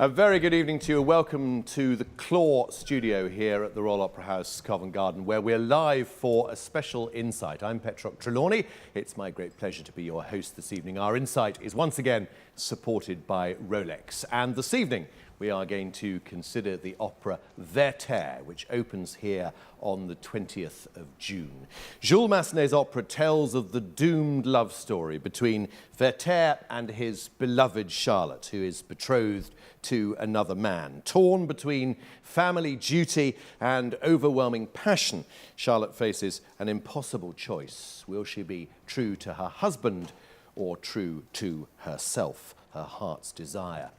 A very good evening to you. Welcome to the Claw studio here at the Royal Opera House, Covent Garden, where we're live for a special Insight. I'm Petroc Trelawney. It's my great pleasure to be your host this evening. Our Insight is once again supported by Rolex. And this evening, we are going to consider the opera Werther, which opens here on the 20th of June. Jules Massenet's opera tells of the doomed love story between Werther and his beloved Charlotte, who is betrothed to another man. Torn between family duty and overwhelming passion, Charlotte faces an impossible choice. Will she be true to her husband or true to herself, her heart's desire?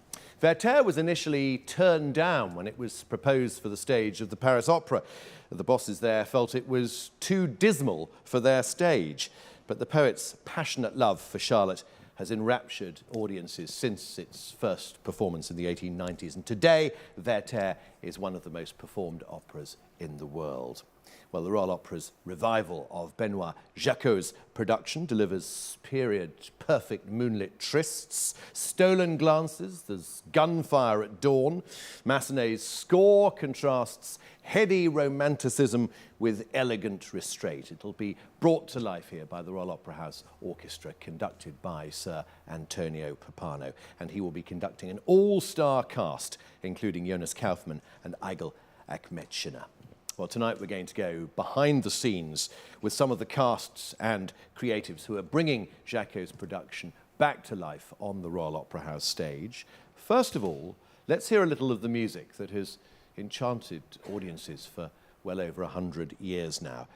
Werther was initially turned down when it was proposed for the stage of the Paris Opera. The bosses there felt it was too dismal for their stage. But the poet's passionate love for Charlotte has enraptured audiences since its first performance in the 1890s. And today, Werther is one of the most performed operas in the world. Well, the Royal Opera's revival of Benoît Jacquot's production delivers period perfect moonlit trysts, stolen glances, there's gunfire at dawn. Massenet's score contrasts heady romanticism with elegant restraint. It'll be brought to life here by the Royal Opera House Orchestra, conducted by Sir Antonio Pappano. And he will be conducting an all-star cast, including Jonas Kaufmann and Aigul Akmetshina. Well, tonight we're going to go behind the scenes with some of the casts and creatives who are bringing Jacquot's production back to life on the Royal Opera House stage. First of all, let's hear a little of the music that has enchanted audiences for well over 100 years now.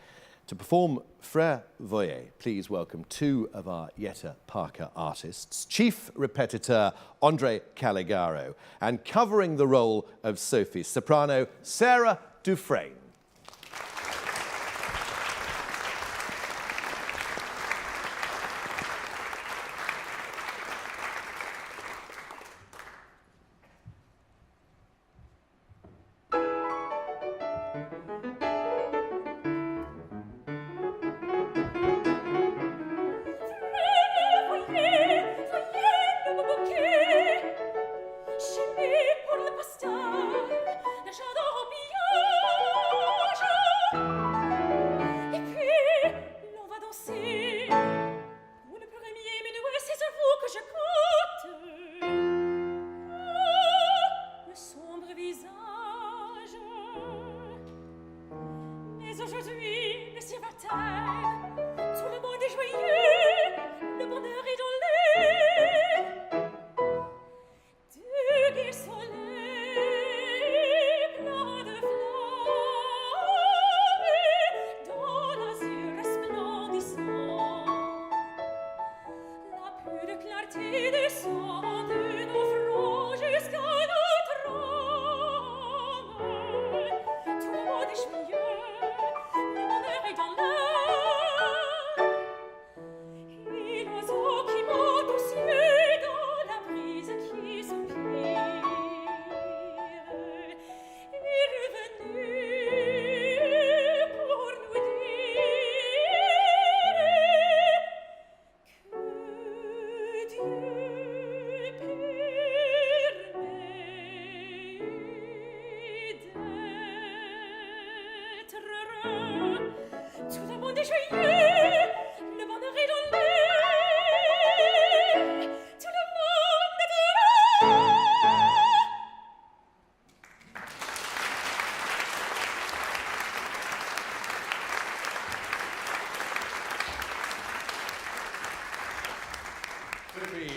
To perform Frère Voyer, please welcome two of our Jette Parker artists, chief repetiteur André Calligaro, and covering the role of Sophie, soprano Sarah Dufresne.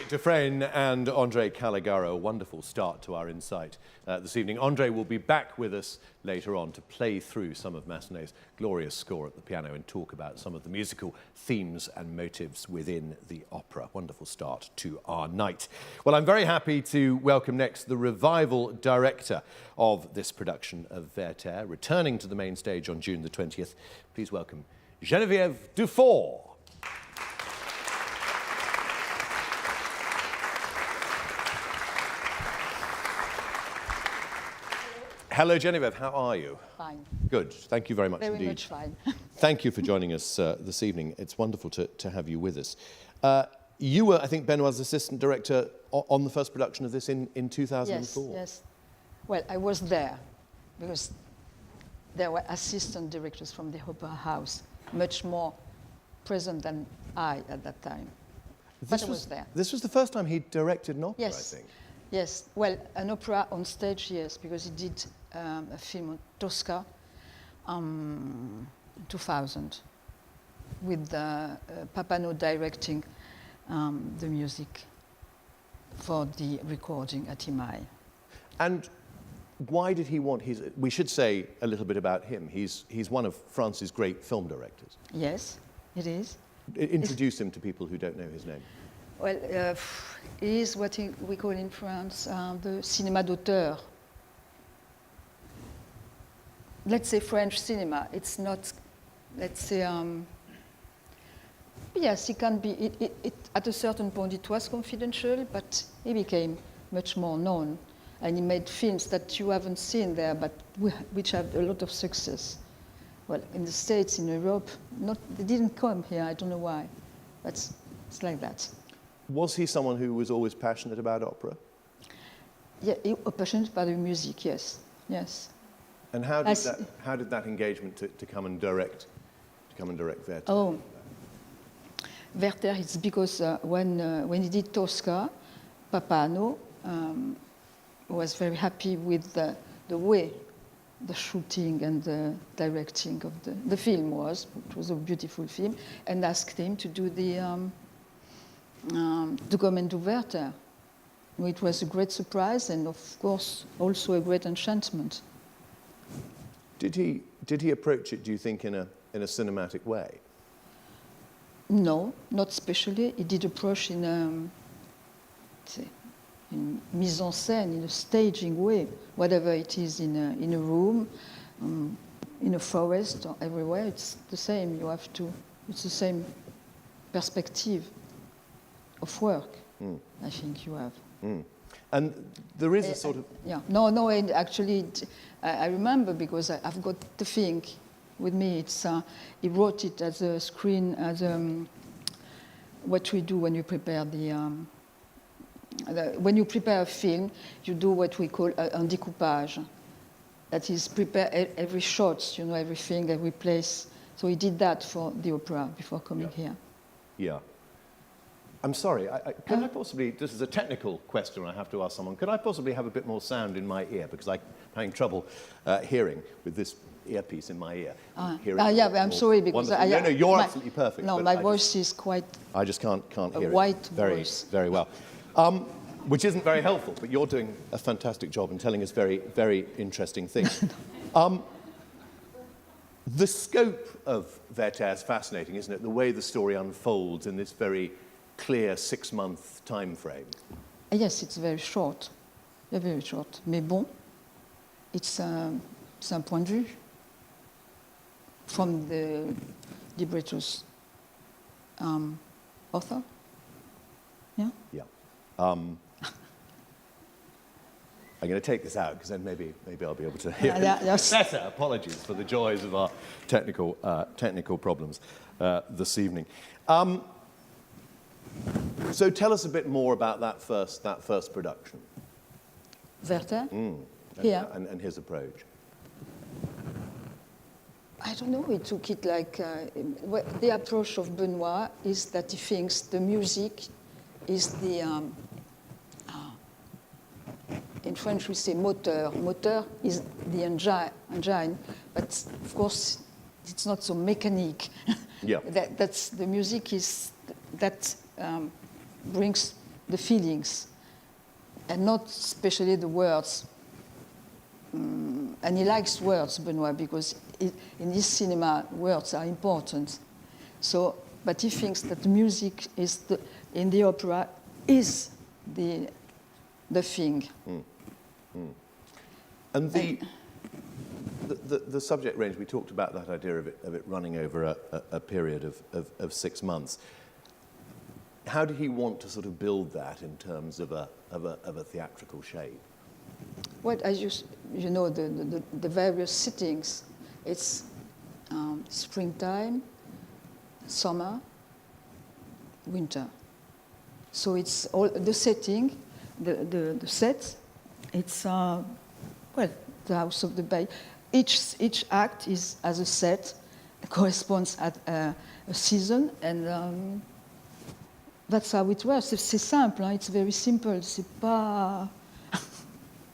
Dufresne and André Calligaro, a wonderful start to our Insight this evening. André will be back with us later on to play through some of Massenet's glorious score at the piano and talk about some of the musical themes and motives within the opera. Wonderful start to our night. Well, I'm very happy to welcome next the revival director of this production of Werther, returning to the main stage on June the 20th. Please welcome Geneviève Dufour. Hello, Geneviève. How are you? Fine. Good. Thank you very much indeed. Very much fine. Thank you for joining us this evening. It's wonderful to have you with us. You were, I think, Benoît's assistant director on the first production of this in 2004? Yes, yes. Well, I was there because there were assistant directors from the Opera House, much more present than I at that time. But I was there. This was the first time he directed an opera, Yes. I think. Yes, well, an opera on stage, yes, because he did a film on Tosca, 2000, with Papano directing the music for the recording at IMAI. And why did he want his... We should say a little bit about him. He's one of France's great film directors. Yes, it is. Introduce him to people who don't know his name. Well, he is what we call in France the cinéma d'auteur. Let's say French cinema. It's not, let's say, yes, it can be, at a certain point it was confidential, but he became much more known. And he made films that you haven't seen there, but which have a lot of success. Well, in the States, in Europe, they didn't come here, I don't know why. But it's like that. Was he someone who was always passionate about opera? Yeah, he was passionate about the music, yes, yes. And how did that engagement to come and direct Werther? Oh, Werther, it's because when he did Tosca, Papano was very happy with the way the shooting and the directing of the film was. It was a beautiful film, and asked him to do to come and do Werther. It was a great surprise, and of course also a great enchantment. Did he approach it, do you think, in a cinematic way? No, not especially. He did approach in mise en scène, in a staging way, whatever it is in a room, in a forest, or everywhere. It's the same. It's the same perspective of work. I think you have. And there is a sort of... Yeah, no, and actually, I remember because I've got the thing with me. He wrote it as a screen, as what we do when you prepare when you prepare a film, you do what we call un découpage. That is, prepare every shot, everything, every place. So he did that for the opera before coming here. Yeah. I'm sorry, can I possibly, this is a technical question I have to ask someone, could I possibly have a bit more sound in my ear? Because I'm having trouble hearing with this earpiece in my ear. Yeah, but I'm sorry because... no, you're absolutely perfect. No, my voice is quite... I just can't hear white it voice. very well. Which isn't very helpful, but you're doing a fantastic job and telling us very, very interesting things. The scope of Werther is fascinating, isn't it? The way the story unfolds in this very clear 6-month time frame. Yes, it's very short. Very short. Mais bon, c'est un point de vue from the libretto's author. Yeah? Yeah. I'm going to take this out because then maybe I'll be able to hear it better. Apologies for the joys of our technical problems this evening. So tell us a bit more about that first production. Werther? Here. And his approach. I don't know, he took it like... the approach of Benoit is that he thinks the music is the... in French we say moteur. Moteur is the engine, but of course it's not so mechanic. Yeah. That's the music is... that brings the feelings, and not especially the words. And he likes words, Benoit, because in his cinema, words are important. So, but he thinks that the music is in the opera is the thing. And the subject range, we talked about that idea of it running over a period of 6 months. How did he want to sort of build that in terms of a theatrical shape? Well, as you know, the various sittings, it's springtime, summer, winter. So it's all the setting, the set. It's well, the House of the Bay. Each act is as a set, corresponds at a season, and that's how it works. C'est simple. Hein? It's very simple. C'est pas.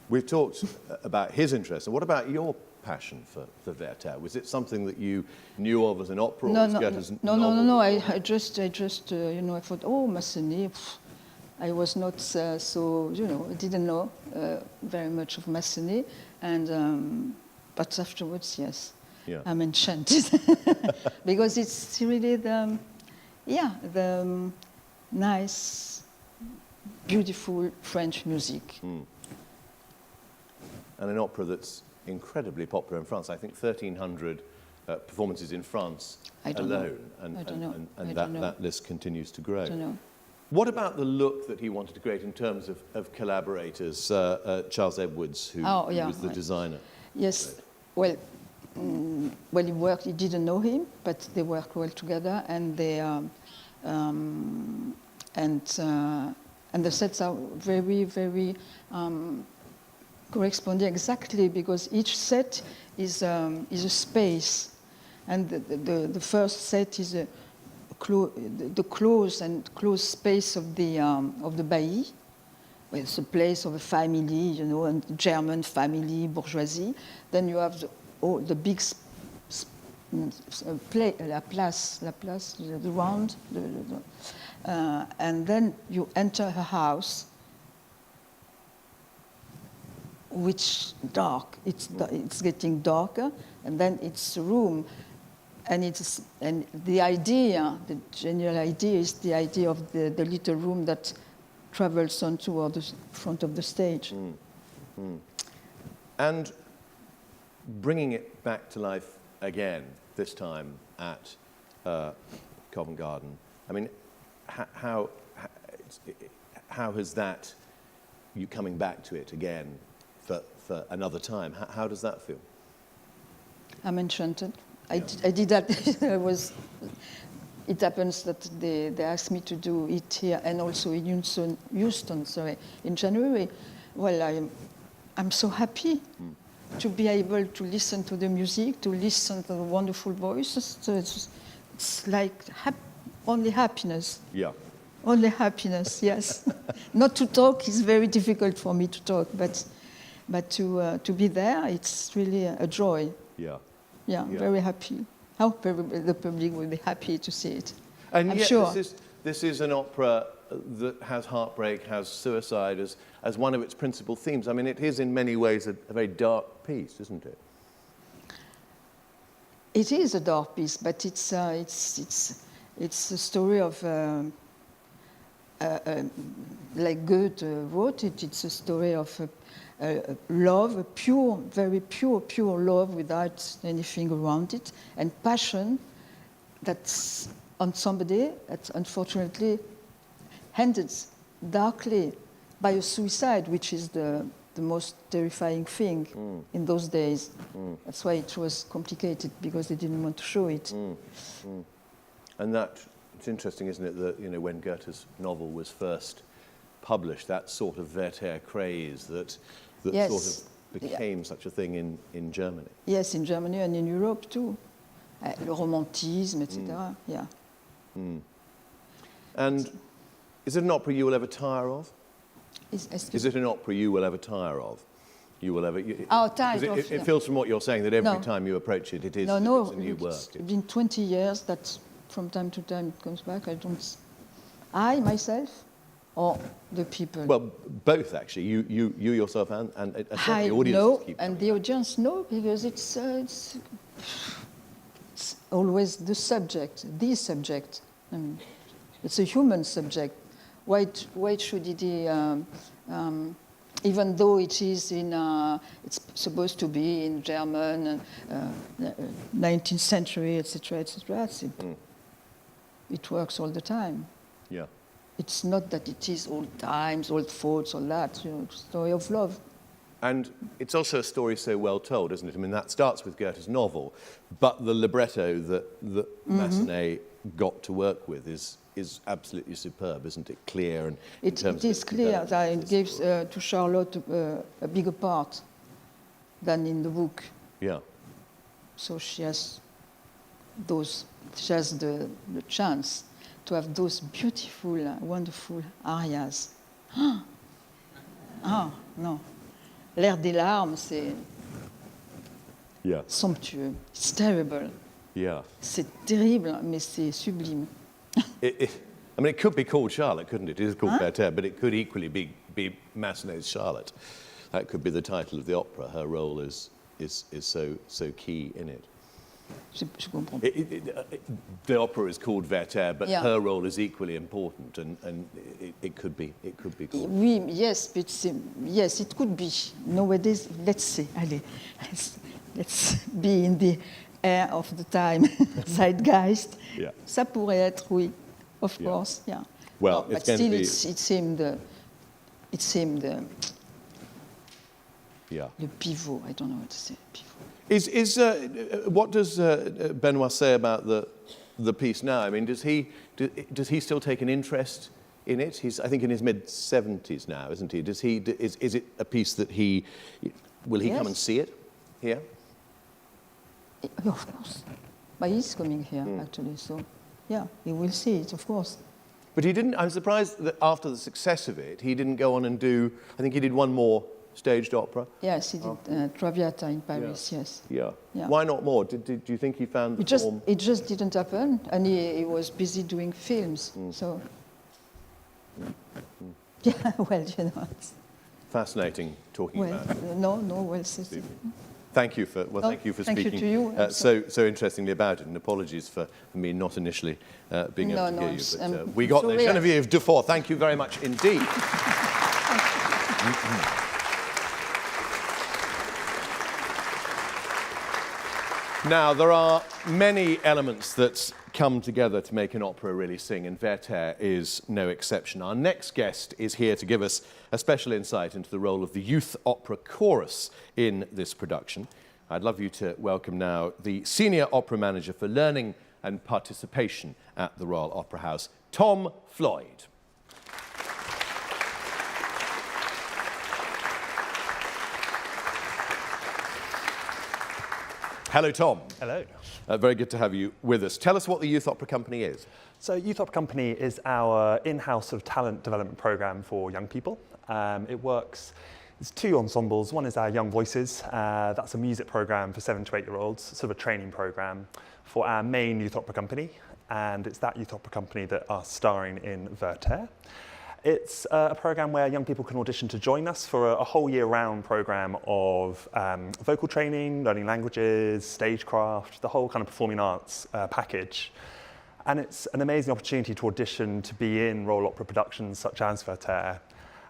We've talked about his interest, and what about your passion for Werther? Was it something that you knew of as an opera? Or was Goethe's novel? No. I just I thought, oh, Massenet. I was not so, I didn't know very much of Massenet, and but afterwards, yes, yeah. I'm enchanted because it's really the nice, beautiful French music. Mm. And an opera that's incredibly popular in France. I think 1,300 performances in France alone, and that list continues to grow. I don't know. What about the look that he wanted to create in terms of collaborators? Charles Edwards, who was the designer. Yes, well, he didn't know him, but they worked well together, and they and the sets are very, very corresponding exactly, because each set is a space, and the first set is the close space of the Bailly. Well, it's a place of a family, and German family, bourgeoisie. Then you have the big la place, the round, and then you enter her house, which dark. It's getting darker, and then it's a room. And the idea, the general idea, is the idea of the little room that travels on toward the front of the stage. Mm. Mm. And bringing it back to life again, this time at Covent Garden. I mean, how has that, you coming back to it again for another time, how does that feel? I'm enchanted. I did that. It happens that they asked me to do it here and also in Houston, in January. Well, I'm so happy to be able to listen to the music, to listen to the wonderful voices. So it's like only happiness. Yeah. Only happiness, yes. Not to talk is very difficult for me to talk, but to be there, it's really a joy. Yeah. Yeah, very happy. I hope the public will be happy to see it. And I'm yet sure. This is an opera that has heartbreak, has suicide as one of its principal themes. I mean, it is in many ways a very dark piece, isn't it? It is a dark piece, but it's a story of like Goethe wrote it. It's a story of love, a pure, very pure love without anything around it, and passion that's on somebody that unfortunately ended darkly by a suicide, which is the most terrifying thing in those days. That's why it was complicated, because they didn't want to show it. And it's interesting, isn't it, that when Goethe's novel was first published, that sort of Werther craze that yes. sort of became such a thing in Germany. Yes, in Germany and in Europe too. Le romantisme, etc. Yeah. And is it an opera you will ever tire of? Is it an opera you will ever tire of? You will ever... tired of... It feels from what you're saying that every time you approach it, it's a new work. It's been 20 years that from time to time it comes back. I myself, or the people? Well, both actually. You yourself and certainly the audience. No, and the audience know, because it's always the subject. I mean, it's a human subject. Why should it be? Even though it is it's supposed to be in German, 19th century, etc., it works all the time. Yeah. It's not that it is old times, old thoughts, all that. Story of love. And it's also a story so well told, isn't it? I mean, that starts with Goethe's novel, but the libretto that Massenet got to work with is is absolutely superb, isn't it? Clear and in It terms of is its clear development, that it it's gives cool. to Charlotte a bigger part than in the book. Yeah. So she has the chance to have those beautiful, wonderful arias. Ah, non. L'air des larmes, c'est Yeah. somptueux. It's terrible. Yeah. C'est terrible, mais c'est sublime. I mean, it could be called Charlotte, couldn't it? It is called Werther, but it could equally be Massenet's Charlotte. That could be the title of the opera. Her role is so key in it. Je comprends. The opera is called Werther, but Yeah. her role is equally important, and it could be called. Oui, yes, but yes, it could be. Nowadays, let's see. Allez, let's be in the air of the time, zeitgeist. Yeah. Ça pourrait être, oui, of Yeah. course, yeah. Well, but it's going to still, be- it seemed Yeah. le pivot. I don't know what to say. Pivot. What does Benoit say about the piece now? I mean, does he still take an interest in it? He's, I think, in his mid-70s now, isn't he? Is it a piece that will he come Yes. and see it here? Of course. But he's coming here, actually, so yeah, he will see it, of course. But he didn't. I'm surprised that after the success of it, he didn't go on and do. I think he did one more staged opera. Yes, he did Traviata in Paris, yes. Yeah. Yeah. Why not more? Do you think he found the form? It just didn't happen, and he was busy doing films. So, yeah, well, you know, it's- Fascinating talking well, about it. no, well, Thank you for Oh, thank you for thank you speaking to you. so interestingly about it, and apologies for me not initially being able to hear you. it's, But we got there. sorry, Geneviève Dufour, thank you very much indeed. Now, there are many elements that come together to make an opera really sing, and Werther is no exception. Our next guest is here to give us a special insight into the role of the youth opera chorus in this production. I'd love you to welcome now the Senior Opera Manager for Learning and Participation at the Royal Opera House, Tom Floyd. Hello, Tom. Hello. Very good to have you with us. Tell us what the Youth Opera Company is. So Youth Opera Company is our in-house sort of talent development program for young people. It works, it's two ensembles. One is our Young Voices. That's a music program for 7 to 8-year-olds, sort of a training program for our main Youth Opera Company. And it's that Youth Opera Company that are starring in Werther. It's a program where young people can audition to join us for a whole year-round program of vocal training, learning languages, stagecraft, the whole kind of performing arts package. And it's an amazing opportunity to audition to be in Royal Opera productions such as Werther,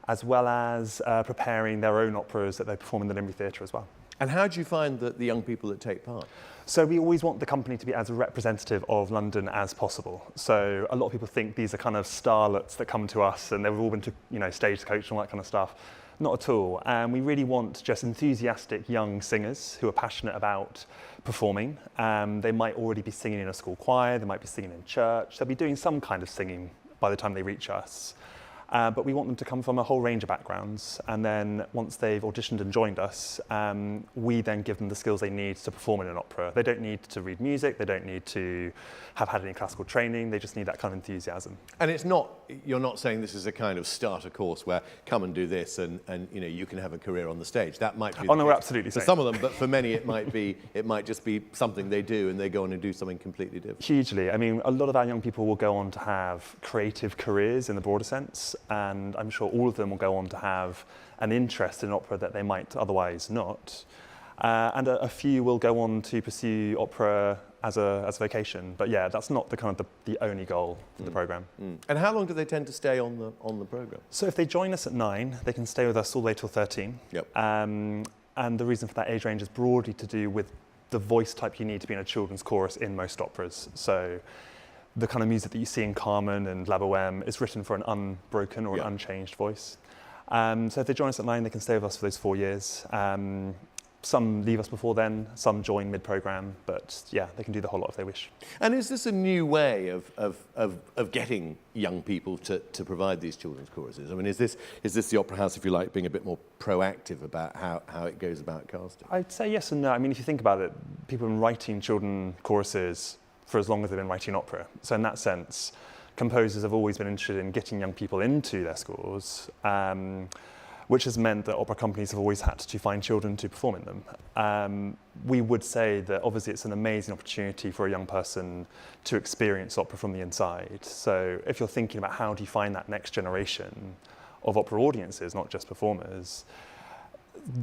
as well as preparing their own operas that they perform in the Limerick Theatre as well. And how do you find the young people that take part? So we always want the company to be as representative of London as possible. So a lot of people think these are kind of starlets that come to us and they've all been to, you know, stage coach and all that kind of stuff. Not at all. And we really want just enthusiastic young singers who are passionate about performing. They might already be singing in a school choir, they might be singing in church, they'll be doing some kind of singing by the time they reach us. But we want them to come from a whole range of backgrounds, and then once they've auditioned and joined us, we then give them the skills they need to perform in an opera. They don't need to read music, they don't need to have had any classical training, they just need that kind of enthusiasm. And it's not, you're not saying this is a kind of starter course where come and do this and you know, you can have a career on the stage. That might be Oh, no, the we're case absolutely for saying. some of them, but for many it might just be something they do and they go on and do something completely different. Hugely. I mean, a lot of our young people will go on to have creative careers in the broader sense, and I'm sure all of them will go on to have an interest in opera that they might otherwise not. And a few will go on to pursue opera as a vocation. But yeah, that's not the kind of the only goal for the programme. And how long do they tend to stay on the programme? So if they join us at 9, they can stay with us all the way till 13. Yep. And the reason for that age range is broadly to do with the voice type you need to be in a children's chorus in most operas. So the kind of music that you see in Carmen and La Bohème is written for an unbroken or an unchanged voice. So if they join us at 9, they can stay with us for those 4 years. Some leave us before then, some join mid-programme, but yeah, they can do the whole lot if they wish. And is this a new way of getting young people to provide these children's choruses? I mean, is this the Opera House, if you like, being a bit more proactive about how it goes about casting? I'd say yes and no. I mean, if you think about it, people have been writing children choruses for as long as they've been writing opera. So in that sense, composers have always been interested in getting young people into their scores, which has meant that opera companies have always had to find children to perform in them. We would say that obviously it's an amazing opportunity for a young person to experience opera from the inside. So if you're thinking about how do you find that next generation of opera audiences, not just performers,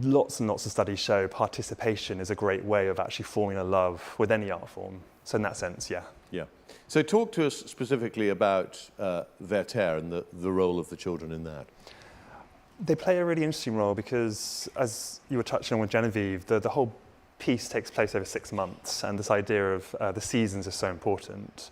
lots and lots of studies show participation is a great way of actually forming a love with any art form. So in that sense, yeah. Yeah. So talk to us specifically about Werther and the role of the children in that. They play a really interesting role because, as you were touching on with Genevieve, the whole piece takes place over 6 months, and this idea of the seasons is so important.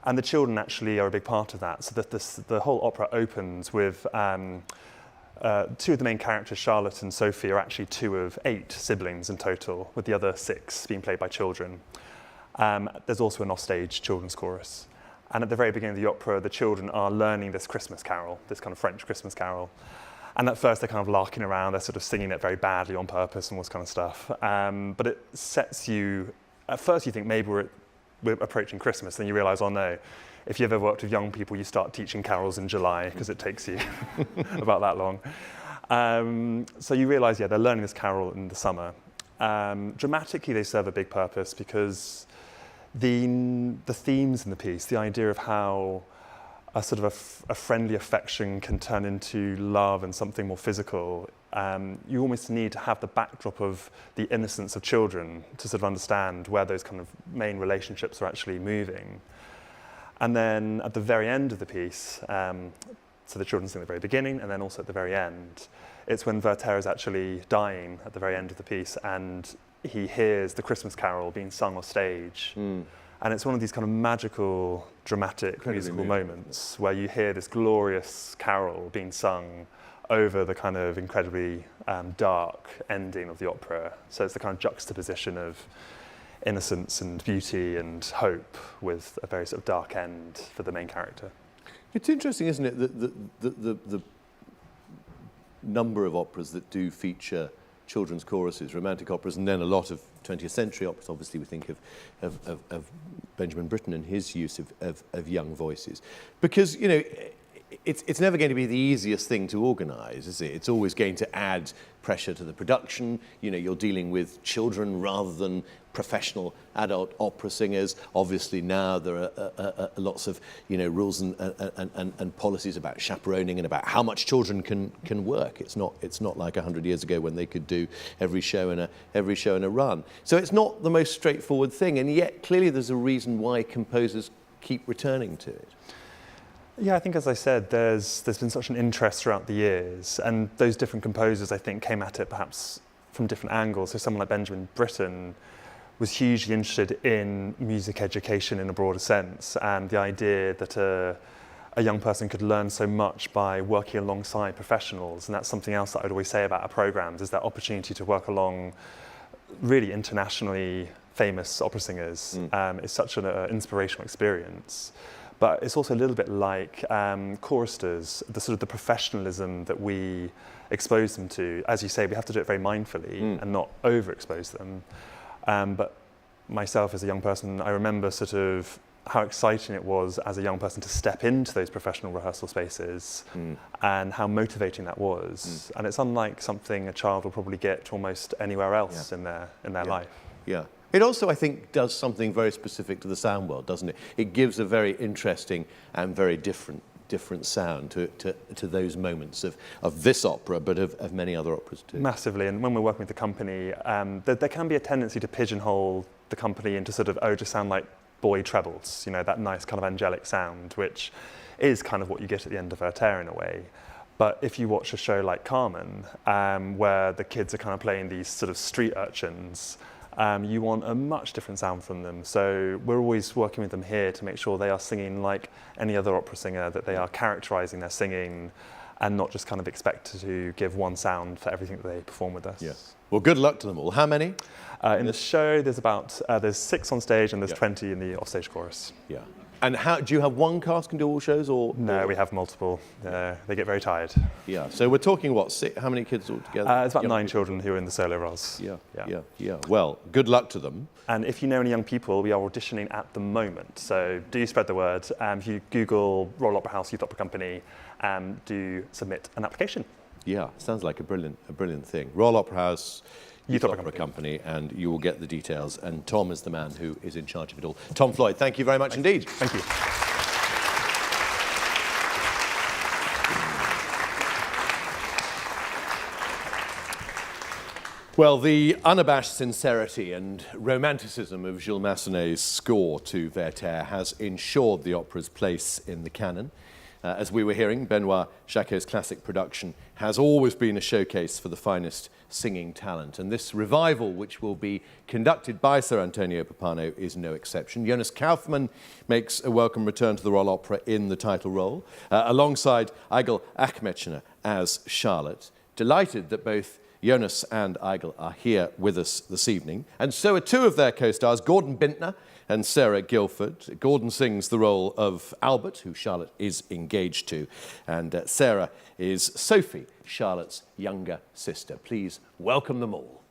And the children actually are a big part of that, so that the whole opera opens with two of the main characters, Charlotte and Sophie, are actually 2 of 8 siblings in total, with the other 6 being played by children. There's also an offstage children's chorus. And at the very beginning of the opera, the children are learning this Christmas carol, this kind of French Christmas carol. And at first they're kind of larking around, they're sort of singing it very badly on purpose and all this kind of stuff. But it sets you, at first you think maybe we're approaching Christmas, then you realise, oh no, if you ever worked with young people, you start teaching carols in July because it takes you about that long. So you realise, yeah, they're learning this carol in the summer. Dramatically they serve a big purpose because the themes in the piece, the idea of how a sort of a friendly affection can turn into love and something more physical. You almost need to have the backdrop of the innocence of children to sort of understand where those kind of main relationships are actually moving. And then at the very end of the piece, so the children sing at the very beginning and then also at the very end, it's when Werther is actually dying at the very end of the piece and he hears the Christmas carol being sung on stage. And it's one of these kind of magical, dramatic musical moments where you hear this glorious carol being sung over the kind of incredibly dark ending of the opera. So it's the kind of juxtaposition of innocence and beauty and hope with a very sort of dark end for the main character. It's interesting, isn't it, that the number of operas that do feature children's choruses, romantic operas, and then a lot of 20th century operas. Obviously, we think of Benjamin Britten and his use of young voices. Because, you know, it's never going to be the easiest thing to organise, is it? It's always going to add pressure to the production. You know, you're dealing with children rather than professional adult opera singers. Obviously now there are lots of, you know, rules and policies about chaperoning and about how much children can work. It's not like 100 years ago when they could do every show in a run. So it's not the most straightforward thing, and yet clearly there's a reason why composers keep returning to it. Yeah, I think, as I said, there's been such an interest throughout the years, and those different composers, I think, came at it perhaps from different angles. So someone like Benjamin Britten was hugely interested in music education in a broader sense, and the idea that a young person could learn so much by working alongside professionals. And that's something else that I would always say about our programs, is that opportunity to work along really internationally famous opera singers is such an inspirational experience. But it's also a little bit like choristers, the sort of the professionalism that we expose them to. As you say, we have to do it very mindfully and not overexpose them. But myself as a young person, I remember sort of how exciting it was as a young person to step into those professional rehearsal spaces and how motivating that was. And it's unlike something a child will probably get almost anywhere else in their life. Yeah. It also, I think, does something very specific to the sound world, doesn't it? It gives a very interesting and very different sound to those moments of this opera, but of many other operas too. Massively, and when we're working with the company, there can be a tendency to pigeonhole the company into sort of, just sound like boy trebles, you know, that nice kind of angelic sound, which is kind of what you get at the end of Werther in a way. But if you watch a show like Carmen, where the kids are kind of playing these sort of street urchins, you want a much different sound from them. So we're always working with them here to make sure they are singing like any other opera singer, that they are characterising their singing, and not just kind of expect to give one sound for everything that they perform with us. Yes. Well, good luck to them all. How many? In the show, there's 6 on stage and there's 20 in the offstage chorus. Yeah. And how do you have one cast can do all shows, or No, we have multiple. They get very tired. Yeah. So we're talking what? How many kids altogether? It's about 9 children who are in the solo roles. Yeah. Well, good luck to them. And if you know any young people, we are auditioning at the moment. So do spread the word. If you Google Royal Opera House Youth Opera Company, do submit an application. Yeah, sounds like a brilliant thing. Royal Opera House Youth Opera Company, and you will get the details. And Tom is the man who is in charge of it all. Tom Floyd, thank you very much indeed. Thank you. Well, the unabashed sincerity and romanticism of Gilles Massenet's score to Werther has ensured the opera's place in the canon. As we were hearing, Benoit Jacquot's classic production has always been a showcase for the finest singing talent, and this revival, which will be conducted by Sir Antonio Pappano, is no exception. Jonas Kaufmann makes a welcome return to the Royal Opera in the title role, alongside Aigul Achmetshner as Charlotte. Delighted that both Jonas and Aigul are here with us this evening, and so are 2 of their co-stars, Gordon Bintner and Sarah Guilford. Gordon sings the role of Albert, who Charlotte is engaged to, and Sarah is Sophie, Charlotte's younger sister. Please welcome them all.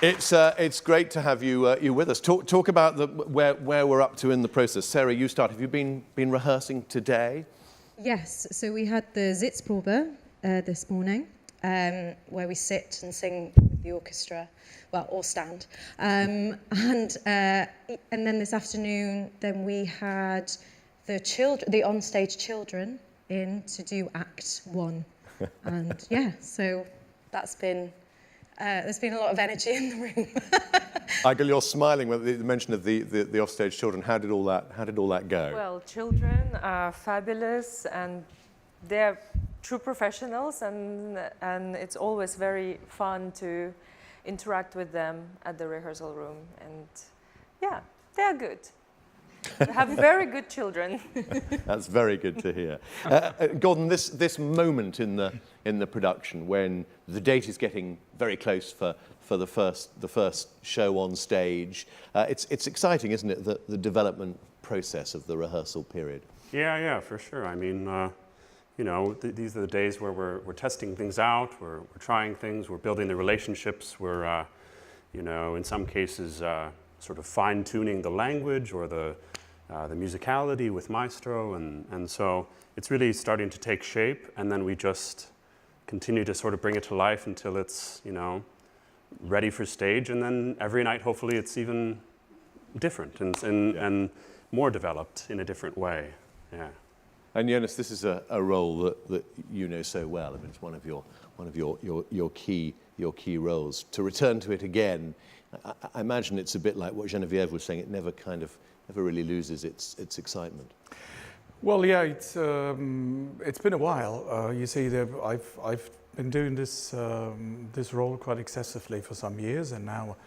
It's great to have you with us. Talk about where we're up to in the process. Sarah, you start. Have you been rehearsing today? Yes. So we had the Sitzprobe this morning, where we sit and sing with the orchestra, well, or stand, and then this afternoon, then we had the onstage children in to do Act 1, and yeah, so that's been. There's been a lot of energy in the room. Aigul, you're smiling with the mention of the offstage children. How did all that go? Well, children are fabulous, and they're true professionals, and it's always very fun to interact with them at the rehearsal room. And yeah, they're good. They have very good children. That's very good to hear. Gordon, this moment in the production when the date is getting very close for the first show on stage, it's exciting, isn't it? The development process of the rehearsal period. Yeah, for sure. I mean, these are the days where we're testing things out, we're trying things, we're building the relationships, we're in some cases sort of fine-tuning the language or the musicality with Maestro, and so it's really starting to take shape, and then we just continue to sort of bring it to life until it's, ready for stage, and then every night hopefully it's even different and more developed in a different way. Yeah. And Jonas, this is a role that you know so well. I mean, it's one of your key roles. To return to it again, I imagine it's a bit like what Geneviève was saying. It never really loses its excitement. Well, yeah, it's been a while. You see, I've been doing this role quite excessively for some years, and now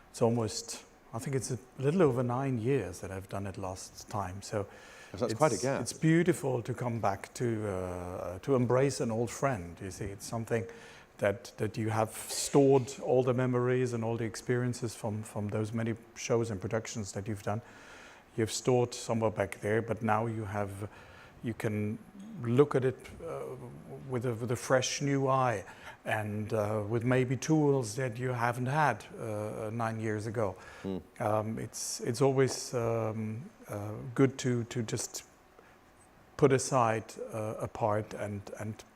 it's almost, I think it's a little over 9 years that I've done it last time. So that's quite a gap. It's beautiful to come back to embrace an old friend. You see, it's something that you have stored all the memories and all the experiences from those many shows and productions that you've done. You've stored somewhere back there, but now you can look at it with a fresh new eye, and with maybe tools that you haven't had 9 years ago. It's always good to just put aside a part and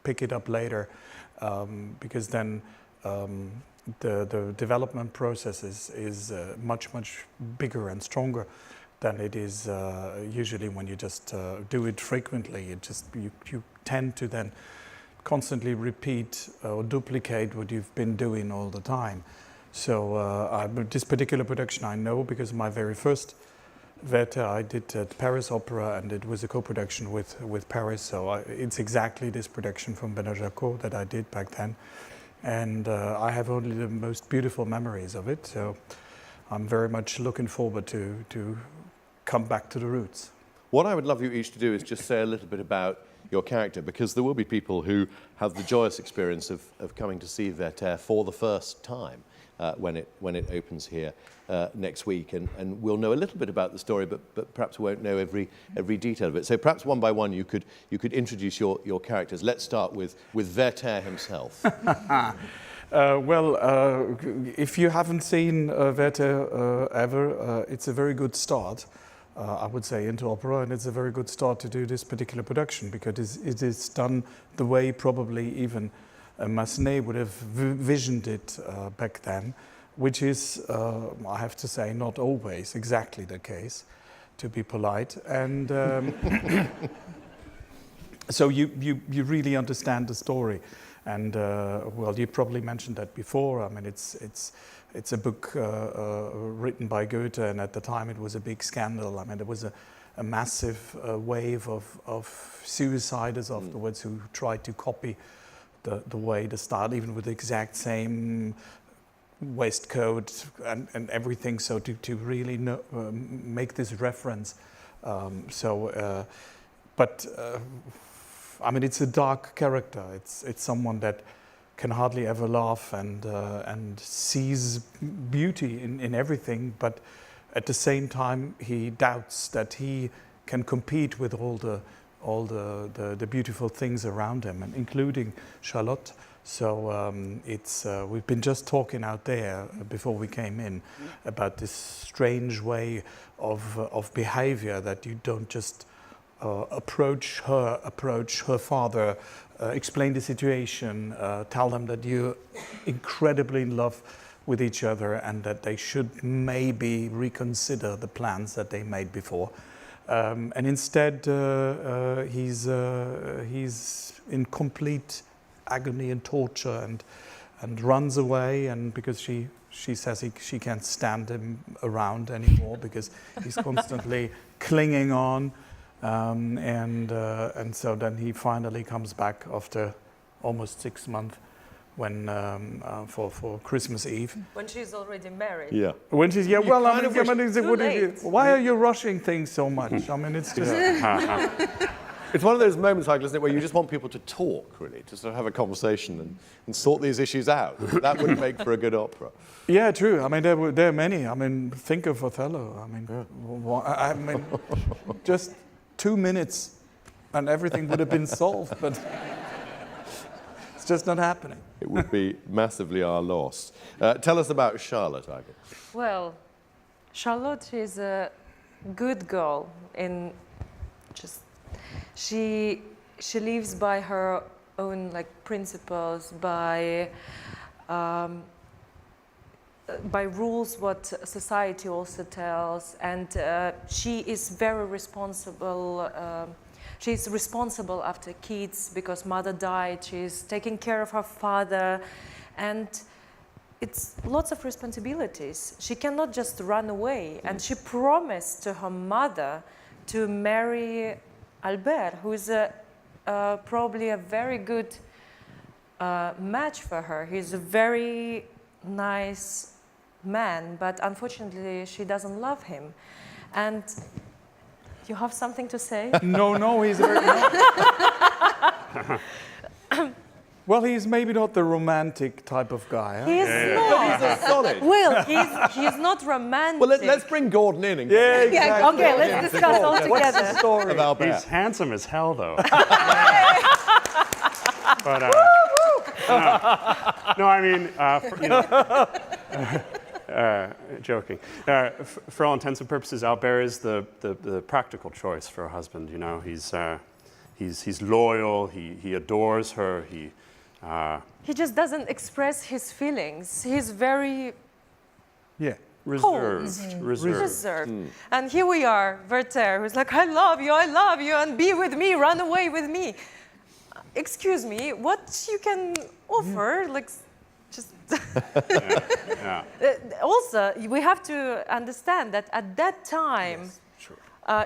pick it up later, because then the development process is much bigger and stronger than it is usually when you just do it frequently. You tend to then constantly repeat or duplicate what you've been doing all the time. So this particular production I know because my very first Werther I did at Paris Opera, and it was a co-production with Paris. So it's exactly this production from Bernard Jacot that I did back then. And I have only the most beautiful memories of it. So I'm very much looking forward to come back to the roots. What I would love you each to do is just say a little bit about your character, because there will be people who have the joyous experience of coming to see Werther for the first time when it opens here next week, and we'll know a little bit about the story, but perhaps we won't know every detail of it. So perhaps one by one you could introduce your characters. Let's start with Werther himself. If you haven't seen Werther ever, it's a very good start. I would say, into opera, and it's a very good start to do this particular production, because it is done the way probably even Massenet would have visioned it back then, which is, I have to say, not always exactly the case, to be polite. And so you really understand the story. And well, you probably mentioned that before. I mean, it's a book written by Goethe, and at the time it was a big scandal. I mean, there was a massive wave of suicides afterwards who tried to copy the way, the style, even with the exact same waistcoat and everything, so to really make this reference. I mean, it's a dark character. It's someone that can hardly ever laugh and sees beauty in everything, but at the same time he doubts that he can compete with all the beautiful things around him, and including Charlotte. So we've been just talking out there before we came in about this strange way of behavior, that you don't just approach her father, explain the situation, tell them that you're incredibly in love with each other and that they should maybe reconsider the plans that they made before. And instead, he's in complete agony and torture and runs away, and because she says she can't stand him around anymore because he's constantly clinging on. And so then he finally comes back after almost 6 months when for Christmas Eve. When she's already married. Yeah. When she's why are you rushing things so much? I mean, it's just It's one of those moments, Heigl, isn't it, where you just want people to talk, really, to sort of have a conversation and sort these issues out. That would make for a good opera. Yeah, true. I mean, there are many. I mean, think of Othello. I mean, just 2 minutes and everything would have been solved, but it's just not happening. It would be massively our loss. Tell us about Charlotte, Heigl. Well, Charlotte is a good girl in just she lives by her own principles, by rules what society also tells, and she is very responsible. She's responsible after kids because mother died. She's taking care of her father, and it's lots of responsibilities. She cannot just run away, and she promised to her mother to marry Albert, who is probably a very good match for her. He's a very nice man, but unfortunately she doesn't love him. And you have something to say? No, he's very well, he's maybe not the romantic type of guy. Huh? He's not. He's solid. Will, he's not romantic. Well, let's bring Gordon in. And Yeah, exactly. Okay, let's discuss all What's together. the story? of Albert. He's handsome as hell, though. But no, I mean, joking. For all intents and purposes, Albert is the practical choice for a husband. You know, he's loyal. He adores her. He just doesn't express his feelings. He's very reserved. And here we are, Werther, who's like, I love you, and be with me, run away with me. Excuse me, what you can offer, just... Also, we have to understand that at that time,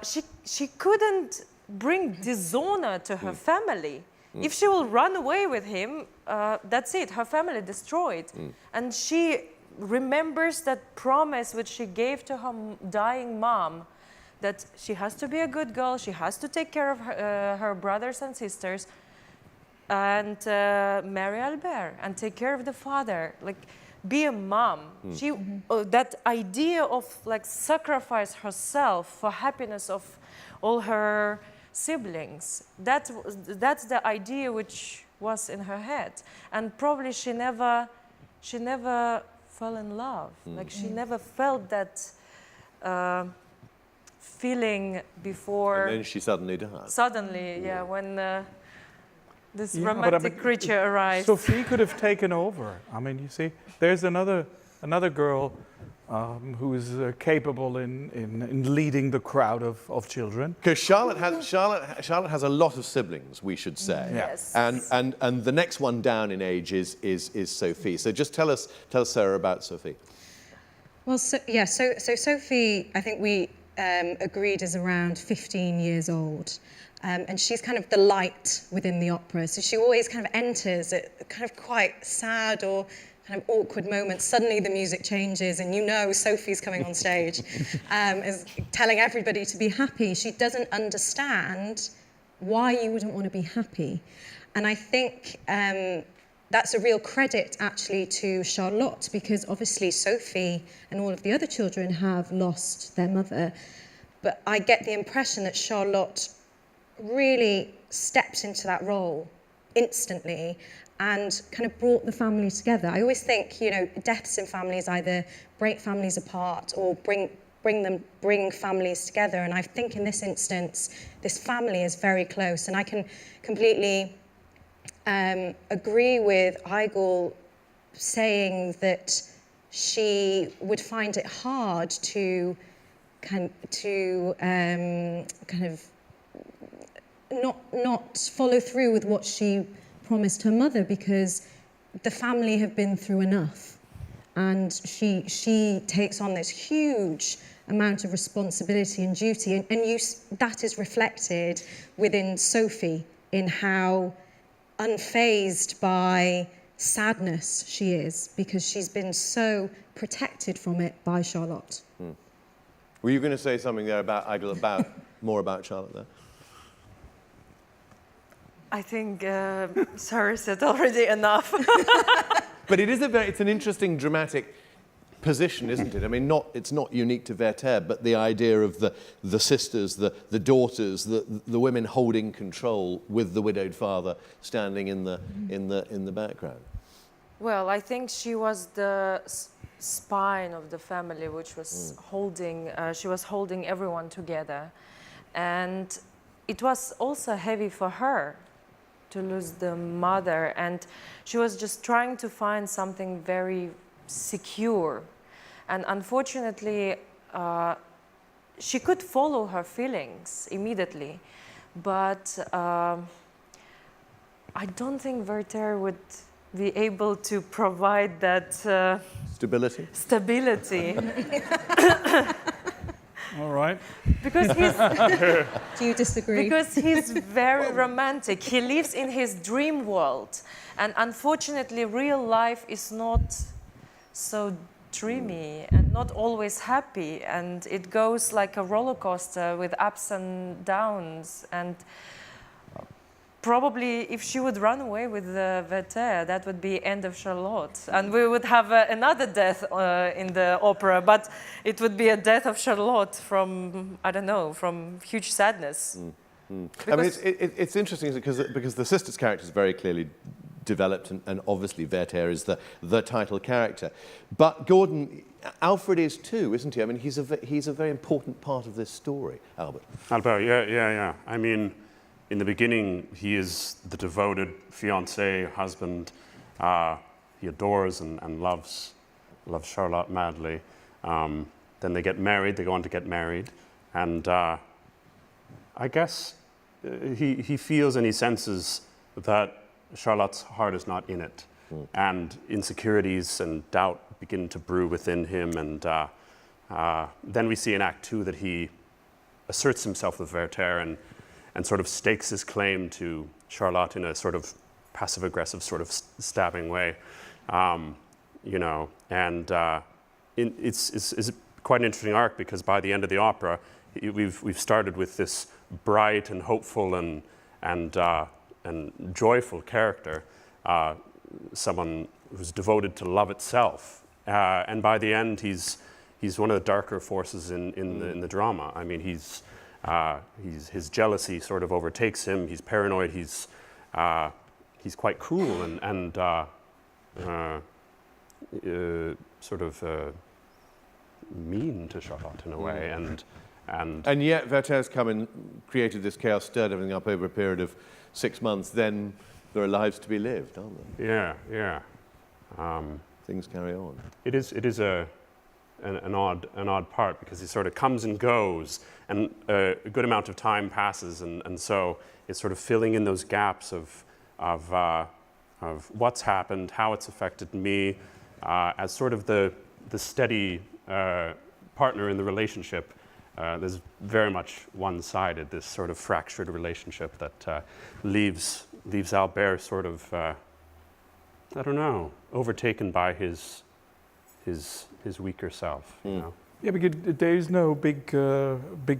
she couldn't bring dishonor to her family. If she will run away with him, that's it, her family destroyed. And she remembers that promise which she gave to her dying mom, that she has to be a good girl, she has to take care of her brothers and sisters, and marry Albert and take care of the father, like be a mom. She that idea of like sacrifice herself for happiness of all her siblings, that's the idea which was in her head, and probably she never fell in love. Like she never felt that feeling before. And then she suddenly died. Suddenly, yeah, when this Yeah, but I romantic mean, creature arrives. Sophie could have taken over. I mean, you see, there's another girl who is capable in leading the crowd of children. Because Charlotte has a lot of siblings, we should say. Yes. And the next one down in age is Sophie. So just tell us, Sarah, about Sophie. Well, so Sophie, I think we agreed, is around 15 years old. And she's kind of the light within the opera. So she always kind of enters at kind of quite sad or kind of awkward moments. Suddenly the music changes and you know Sophie's coming on stage, is telling everybody to be happy. She doesn't understand why you wouldn't want to be happy. And I think that's a real credit actually to Charlotte, because obviously Sophie and all of the other children have lost their mother. But I get the impression that Charlotte really stepped into that role instantly and kind of brought the family together. I always think, you know, deaths in families either break families apart or bring families together. And I think in this instance, this family is very close. And I can completely agree with Aigul saying that she would find it hard to kind of not follow through with what she promised her mother, because the family have been through enough, and she takes on this huge amount of responsibility and duty, and that is reflected within Sophie in how unfazed by sadness she is, because she's been so protected from it by Charlotte. Were you going to say something there about Aigul, more about Charlotte there? I think Sarah said already enough. But it's an interesting dramatic position, isn't it? I mean, it's not unique to Werther, but the idea of the sisters, the daughters, the women holding control with the widowed father standing in the background. Well, I think she was the spine of the family, which was she was holding everyone together. And it was also heavy for her to lose the mother, and she was just trying to find something very secure. And unfortunately, she could follow her feelings immediately, but I don't think Werther would be able to provide that Stability? Stability. All right. Because he's Do you disagree? Because he's very romantic. He lives in his dream world. And unfortunately, real life is not so dreamy and not always happy. And it goes like a roller coaster with ups and downs. And probably if she would run away with Werther, that would be end of Charlotte. And we would have another death in the opera, but it would be a death of Charlotte from, I don't know, from huge sadness. I mean, it's interesting because the sister's character is very clearly developed, and obviously Werther is the title character. But Gordon, Alfred is too, isn't he? I mean, he's a very important part of this story, Albert. Albert, yeah. I mean, in the beginning, he is the devoted fiancé, husband. He adores and loves Charlotte madly. Then they get married. They go on to get married, and I guess he feels and he senses that Charlotte's heart is not in it, and insecurities and doubt begin to brew within him. And then we see in Act 2 that he asserts himself with Werther and sort of stakes his claim to Charlotte in a sort of passive-aggressive sort of stabbing way, you know, and it's quite an interesting arc because by the end of the opera, we've started with this bright and hopeful and joyful character, someone who's devoted to love itself, and by the end, he's one of the darker forces in the drama. I mean, his jealousy sort of overtakes him. He's paranoid. He's quite cruel and sort of mean to Charlotte in a way, And yet Werther's come and created this chaos, stirred everything up over a period of 6 months. Then there are lives to be lived, aren't there? Yeah. Things carry on. It is an odd part because he sort of comes and goes, and a good amount of time passes, and so it's sort of filling in those gaps of what's happened, how it's affected me, as sort of the steady partner in the relationship. There's very much one-sided, this sort of fractured relationship that leaves Albert sort of, I don't know, overtaken by his weaker self. You know? Yeah, because there is no big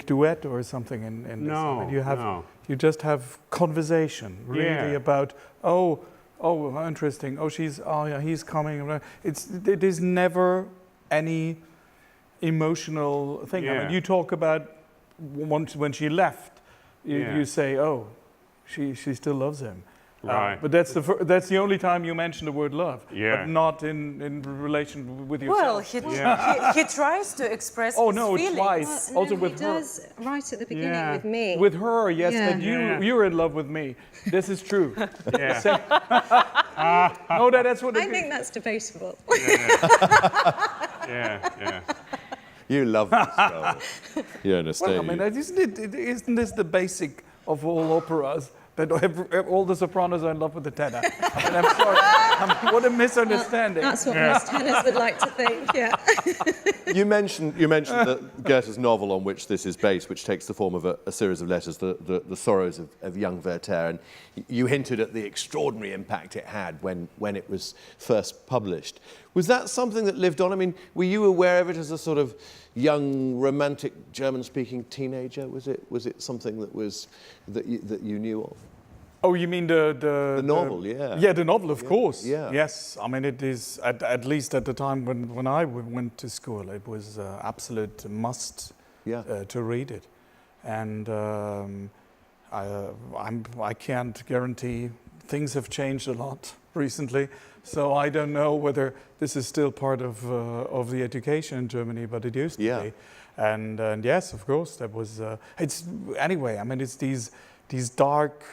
duet or something in this. No, I mean, no. You just have conversation really about oh, how interesting. He's coming. It is never any emotional thing. I mean, you talk about when she left, you say, oh, she still loves him. Right. But that's the only time you mention the word love. Yeah. But not in relation with Well, yourself. he tries to express Oh his no, feelings. twice. Well, Also no, with he her. does right at the beginning Yeah. with me. With her, yes, Yeah. that you're in love with me. This is true. Yeah. No, that's what I think that's debatable. Yeah. You love this role. You're in a state. Well, I mean, isn't this the basic of all operas? That all the sopranos are in love with the tenor. I mean, I'm sorry. What a misunderstanding. That's what most tenors would like to think, yeah. You mentioned that Goethe's novel on which this is based, which takes the form of a series of letters, the sorrows of young Werther, and you hinted at the extraordinary impact it had when it was first published. Was that something that lived on? I mean, were you aware of it as a sort of young, romantic, German-speaking teenager? Was it something that you knew of? Oh, you mean the novel, yeah. Yeah, the novel, of course. Yeah. Yes, I mean, it is, at least at the time when I went to school, it was absolute must to read it. And I can't guarantee, things have changed a lot recently, so I don't know whether this is still part of the education in Germany, but it used to be. And yes, of course, that was, it's, anyway, I mean, it's these dark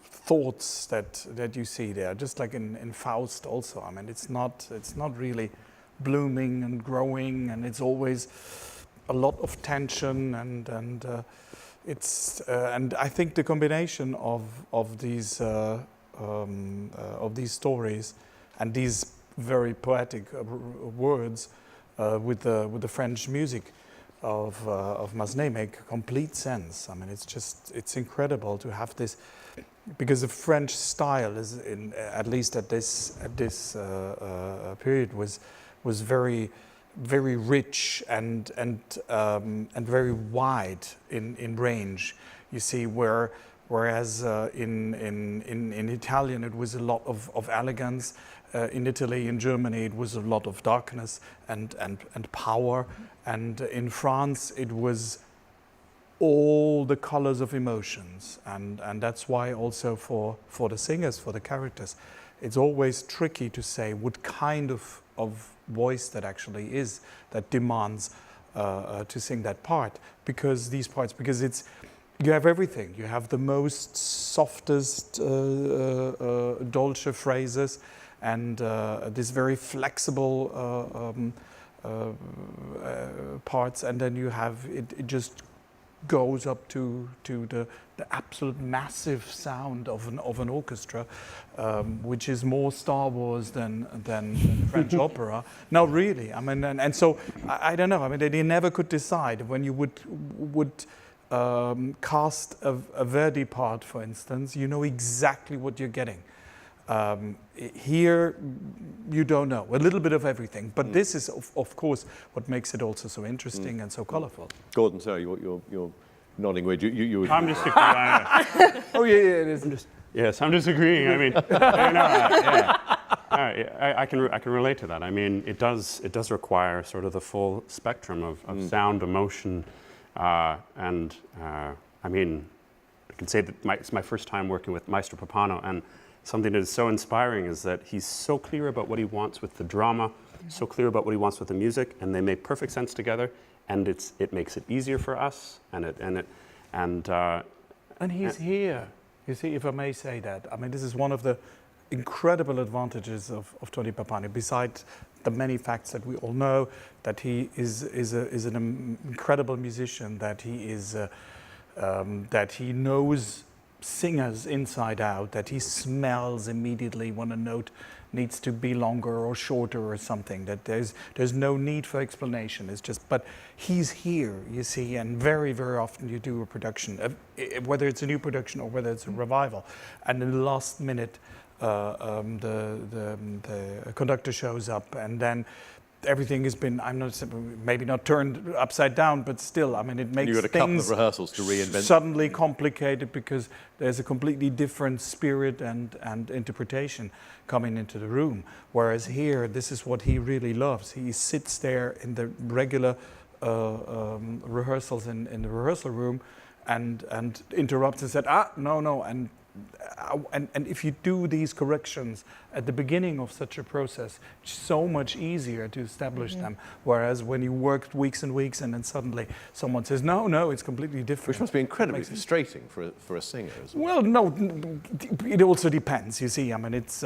thoughts that you see there, just like in Faust also. I mean, it's not really blooming and growing, and it's always a lot of tension and I think the combination of these stories and these very poetic words with the French music of Massenet make complete sense. I mean, it's incredible to have this, because the French style is, at least at this period, was very rich and very wide in range. You see, whereas in Italian it was a lot of elegance. In Italy, in Germany, it was a lot of darkness and power. And in France, it was all the colors of emotions. And that's why also for the singers, for the characters, it's always tricky to say what kind of voice that actually is that demands to sing that part. Because you have everything. You have the most softest dolce phrases and this very flexible parts, and then you have it just goes up to the absolute massive sound of an orchestra, which is more Star Wars than French opera. No, really. I mean, and so I don't know. I mean, they never could decide when you would cast a Verdi part, for instance. You know exactly what you're getting. Here, you don't know. A little bit of everything. But this is, of course, what makes it also so interesting and so colorful. Gordon, sorry, you're nodding with you. I'm just agreeing. Oh, yeah, it is. Yes, I'm just agreeing. I mean, I can relate to that. I mean, it does require sort of the full spectrum of sound, emotion, and I mean, I can say that it's my first time working with Maestro Pappano, and something that is so inspiring is that he's so clear about what he wants with the drama, so clear about what he wants with the music, and they make perfect sense together. And it makes it easier for us, and he's here. You see, if I may say that, I mean, this is one of the incredible advantages of Tony Pappano. Besides the many facts that we all know, that he is an incredible musician, that he is that he knows singers inside out, that he smells immediately when a note needs to be longer or shorter or something, that there's no need for explanation. It's just, but he's here, you see, and very, very often you do a production, whether it's a new production or whether it's a revival, and in the last minute the conductor shows up, and then everything has been, maybe not turned upside down, but still, I mean, it makes You've got a couple of rehearsals to reinvent. Suddenly complicated because there's a completely different spirit and interpretation coming into the room. Whereas here, this is what he really loves. He sits there in the regular rehearsals in the rehearsal room and interrupts and said, no, and if you do these corrections at the beginning of such a process, it's so much easier to establish them. Whereas when you worked weeks and weeks and then suddenly someone says, no, it's completely different. Which must be incredibly frustrating for a singer as well. Well, no, it also depends, you see. I mean, it's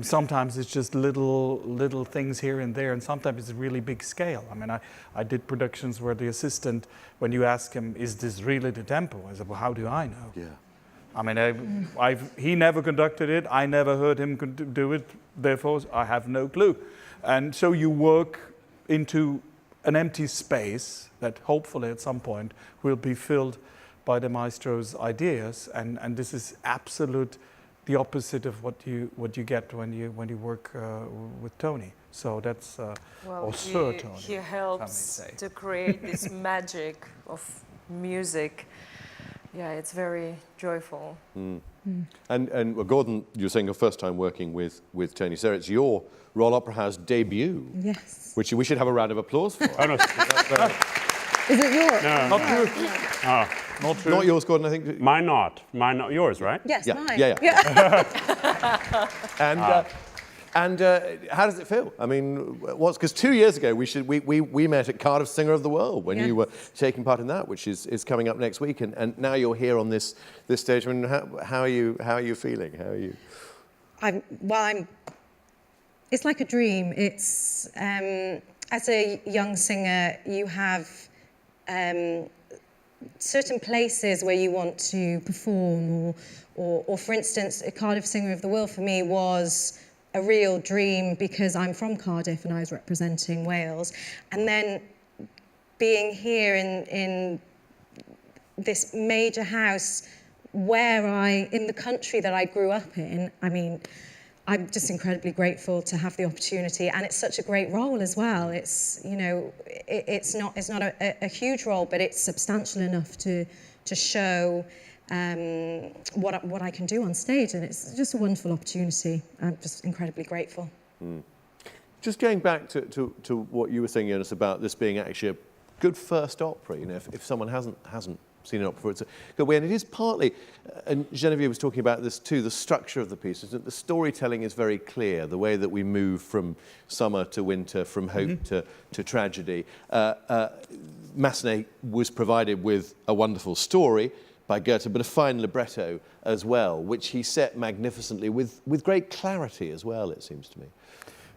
sometimes it's just little things here and there, and sometimes it's a really big scale. I mean, I did productions where the assistant, when you ask him, is this really the tempo? I said, well, how do I know? Yeah. I mean, he never conducted it. I never heard him do it. Therefore, I have no clue. And so you work into an empty space that hopefully at some point will be filled by the maestro's ideas. And this is the opposite of what you get when you work with Tony. So that's Sir Tony. He helps to create this magic of music. Yeah, it's very joyful. And well, Gordon, you're saying your first time working with Tony. So it's your Royal Opera House debut. Yes. Which we should have a round of applause for. Oh, no. Is it yours? No. Not true. Not true. Not yours, Gordon, I think. Mine not yours, right? Yes, Yeah, mine. yeah. And how does it feel? I mean, because 2 years ago we met at Cardiff Singer of the World when you were taking part in that, which is coming up next week, and now you're here on this stage. I mean, how are you feeling? How are you? It's like a dream. It's as a young singer, you have certain places where you want to perform, or for instance, a Cardiff Singer of the World for me was a real dream because I'm from Cardiff and I was representing Wales. And then being here in this major house in the country that I grew up in, I mean, I'm just incredibly grateful to have the opportunity, and it's such a great role as well. It's, you know, it's not a huge role, but it's substantial enough to show what I can do on stage, and it's just a wonderful opportunity. I'm just incredibly grateful. Just going back to what you were saying, Jonas, about this being actually a good first opera. You know, if someone hasn't seen an opera before, it's a good way. And it is partly, and Genevieve was talking about this too, the structure of the piece. Is that the storytelling is very clear, the way that we move from summer to winter, from hope to tragedy. Massenet was provided with a wonderful story by Goethe, but a fine libretto as well, which he set magnificently with great clarity as well, it seems to me.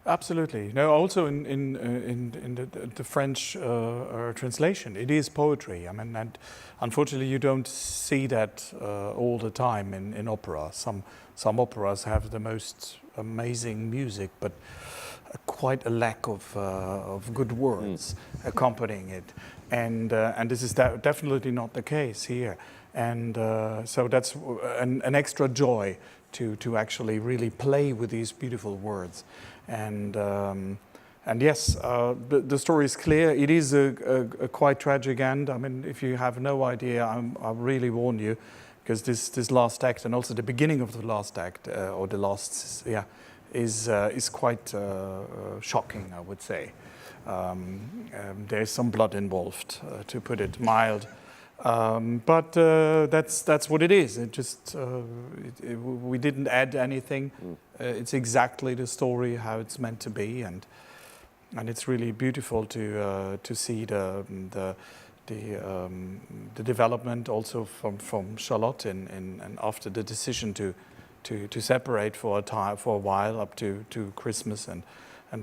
Absolutely. No, also in the French translation, it is poetry. I mean, and unfortunately, you don't see that all the time in opera. Some operas have the most amazing music, but quite a lack of good words accompanying it. And this is definitely not the case here. And so that's an extra joy to actually really play with these beautiful words. And yes, the story is clear. It is a quite tragic end. I mean, if you have no idea, I really warn you, because this last act and also the beginning of the last act or the last, is quite shocking, I would say. There's some blood involved, to put it mild. But that's what it is. It just we didn't add anything. It's exactly the story how it's meant to be, and it's really beautiful to see the development also from Charlotte and after the decision to separate for a while up to Christmas and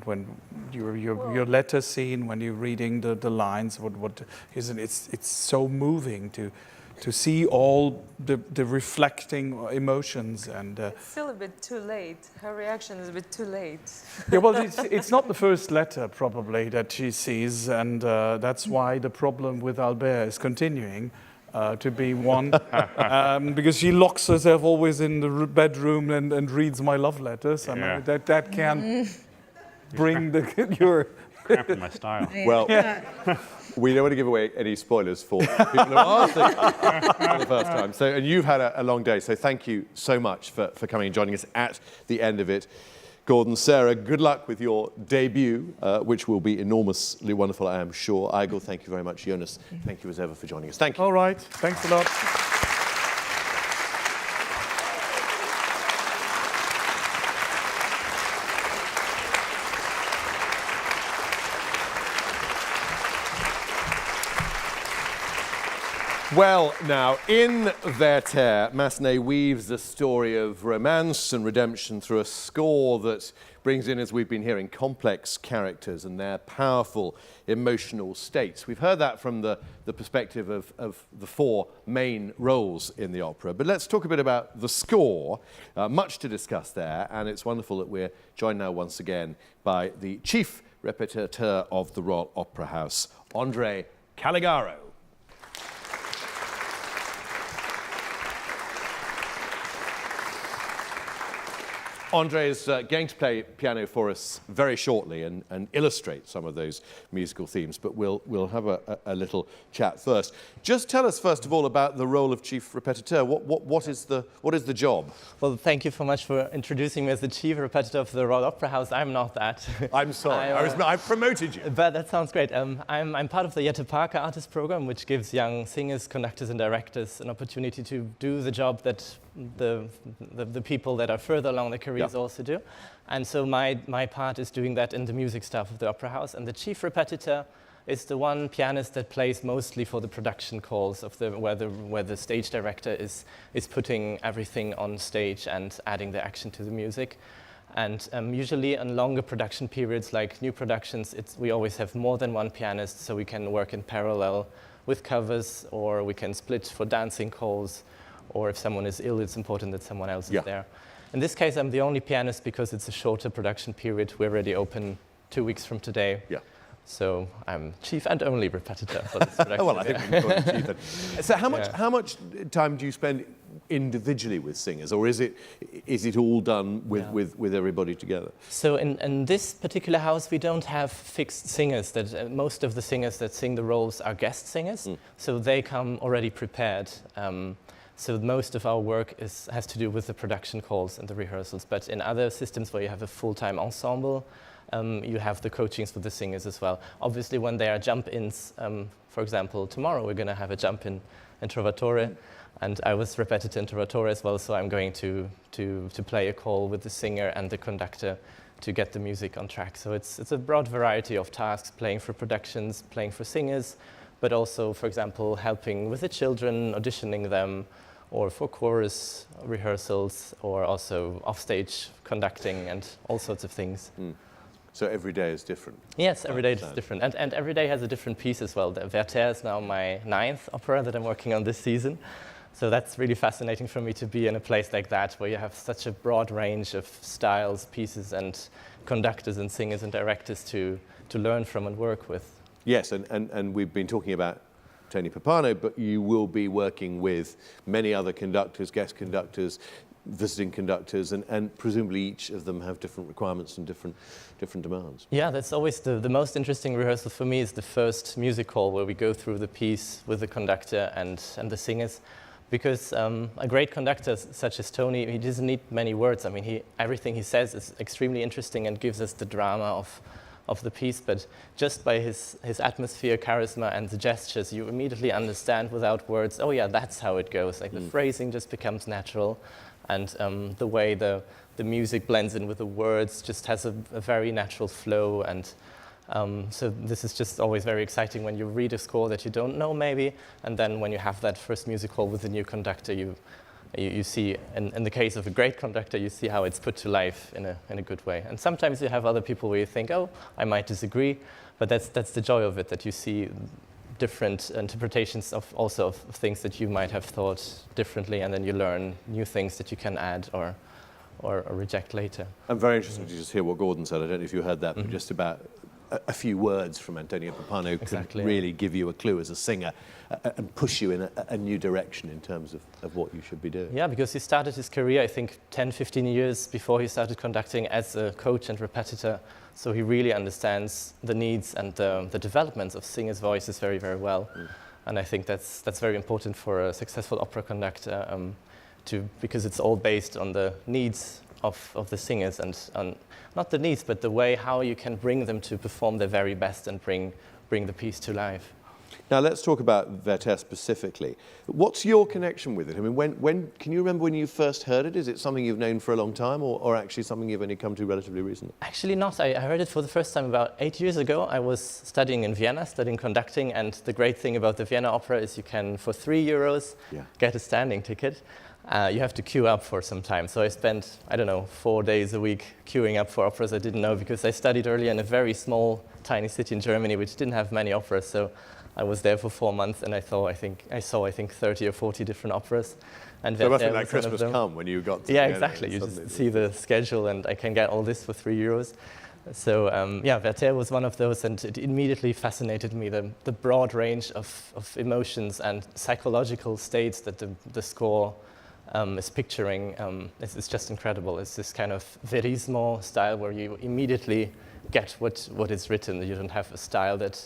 when your letter scene, when you're reading the lines, what isn't it's so moving to see all the reflecting emotions and. It's still a bit too late. Her reaction is a bit too late. Yeah, well, it's not the first letter probably that she sees, and that's why the problem with Albert is continuing. To be one, because she locks herself always in the bedroom and reads my love letters. I mean, that can bring your Cramping my style. Well, we don't want to give away any spoilers for people who are seeing it for the first time. So, and you've had a long day, so thank you so much for coming and joining us at the end of it. Gordon, Sarah, good luck with your debut, which will be enormously wonderful, I am sure. Igor, thank you very much. Jonas, thank you as ever for joining us. Thank you. All right, thanks a lot. Well, now, in Werther, Massenet weaves a story of romance and redemption through a score that brings in, as we've been hearing, complex characters and their powerful emotional states. We've heard that from the perspective of the four main roles in the opera. But let's talk a bit about the score. Much to discuss there, and it's wonderful that we're joined now once again by the chief répétiteur of the Royal Opera House, André Caligaro. André is going to play piano for us very shortly and illustrate some of those musical themes, but we'll have a little chat first. Just tell us first of all about the role of chief répétiteur. What is the job? Well, thank you so much for introducing me as the chief répétiteur of the Royal Opera House. I'm not that. I'm sorry, I promoted you. But that sounds great. I'm part of the Jette Parker Artist Program, which gives young singers, conductors, and directors an opportunity to do the job that the people that are further along their careers also do. And so my part is doing that in the music staff of the Opera House. And the chief répétiteur is the one pianist that plays mostly for the production calls of where the stage director is putting everything on stage and adding the action to the music. And usually in longer production periods, like new productions, we always have more than one pianist, so we can work in parallel with covers, or we can split for dancing calls, or if someone is ill, it's important that someone else is there. In this case, I'm the only pianist because it's a shorter production period. We're already open 2 weeks from today. Yeah. So I'm chief and only répétiteur for this production. Well, I think we can call it chief then. So how much time do you spend individually with singers, or is it all done with everybody together? So in this particular house, we don't have fixed singers. That most of the singers that sing the roles are guest singers, so they come already prepared. So most of our work has to do with the production calls and the rehearsals. But in other systems where you have a full-time ensemble, you have the coachings for the singers as well. Obviously, when there are jump-ins, for example, tomorrow we're going to have a jump-in in Trovatore, and I was répétiteur in Trovatore as well, so I'm going to play a call with the singer and the conductor to get the music on track. So it's a broad variety of tasks, playing for productions, playing for singers, but also, for example, helping with the children, auditioning them, or for chorus rehearsals, or also offstage conducting and all sorts of things. So every day is different. Yes, every day is understand. different. And every day has a different piece as well. The Werther is now my 9th opera that I'm working on this season. So that's really fascinating for me to be in a place like that where you have such a broad range of styles, pieces, and conductors and singers and directors to learn from and work with. Yes, and we've been talking about Tony Pappano, but you will be working with many other conductors, guest conductors, visiting conductors, and presumably each of them have different requirements and different demands. Yeah, that's always the most interesting rehearsal for me is the first music hall where we go through the piece with the conductor and the singers. Because a great conductor such as Tony, he doesn't need many words. I mean, everything he says is extremely interesting and gives us the drama of the piece, but just by his atmosphere, charisma, and the gestures, you immediately understand without words, oh yeah, that's how it goes. Like the phrasing just becomes natural, and the way the music blends in with the words just has a very natural flow. And so this is just always very exciting when you read a score that you don't know maybe, and then when you have that first music hall with a new conductor, you see, in the case of a great conductor, you see how it's put to life in a good way. And sometimes you have other people where you think, oh, I might disagree, but that's the joy of it, that you see different interpretations of things that you might have thought differently, and then you learn new things that you can add or reject later. I'm very interested to just hear what Gordon said. I don't know if you heard that, but just about a few words from Antonio Pappano Exactly, could really give you a clue as a singer and push you in a new direction in terms of what you should be doing. Yeah, because he started his career, I think, 10, 15 years before he started conducting as a coach and repetitor. So he really understands the needs and the developments of singers' voices very, very well. And I think that's very important for a successful opera conductor, because it's all based on the needs of the singers, and not the needs, but the way how you can bring them to perform their very best and bring the piece to life. Now let's talk about Werther specifically. What's your connection with it? I mean, when can you remember when you first heard it? Is it something you've known for a long time, or actually something you've only come to relatively recently? Actually not. I heard it for the first time about 8 years ago. I was studying in Vienna, studying conducting, and the great thing about the Vienna Opera is you can, for €3, get a standing ticket. You have to queue up for some time. So I spent, 4 days a week queuing up for operas I didn't know, because I studied earlier in a very small, tiny city in Germany, which didn't have many operas. So I was there for 4 months, and I saw 30 or 40 different operas. And So it must be like Christmas come when you got to Yeah, Vienna, exactly. You suddenly just see the schedule, and I can get all this for €3. So Werther was one of those, and it immediately fascinated me, the broad range of emotions and psychological states that the score is picturing. It's just incredible. It's this kind of verismo style where you immediately get what is written. You don't have a style that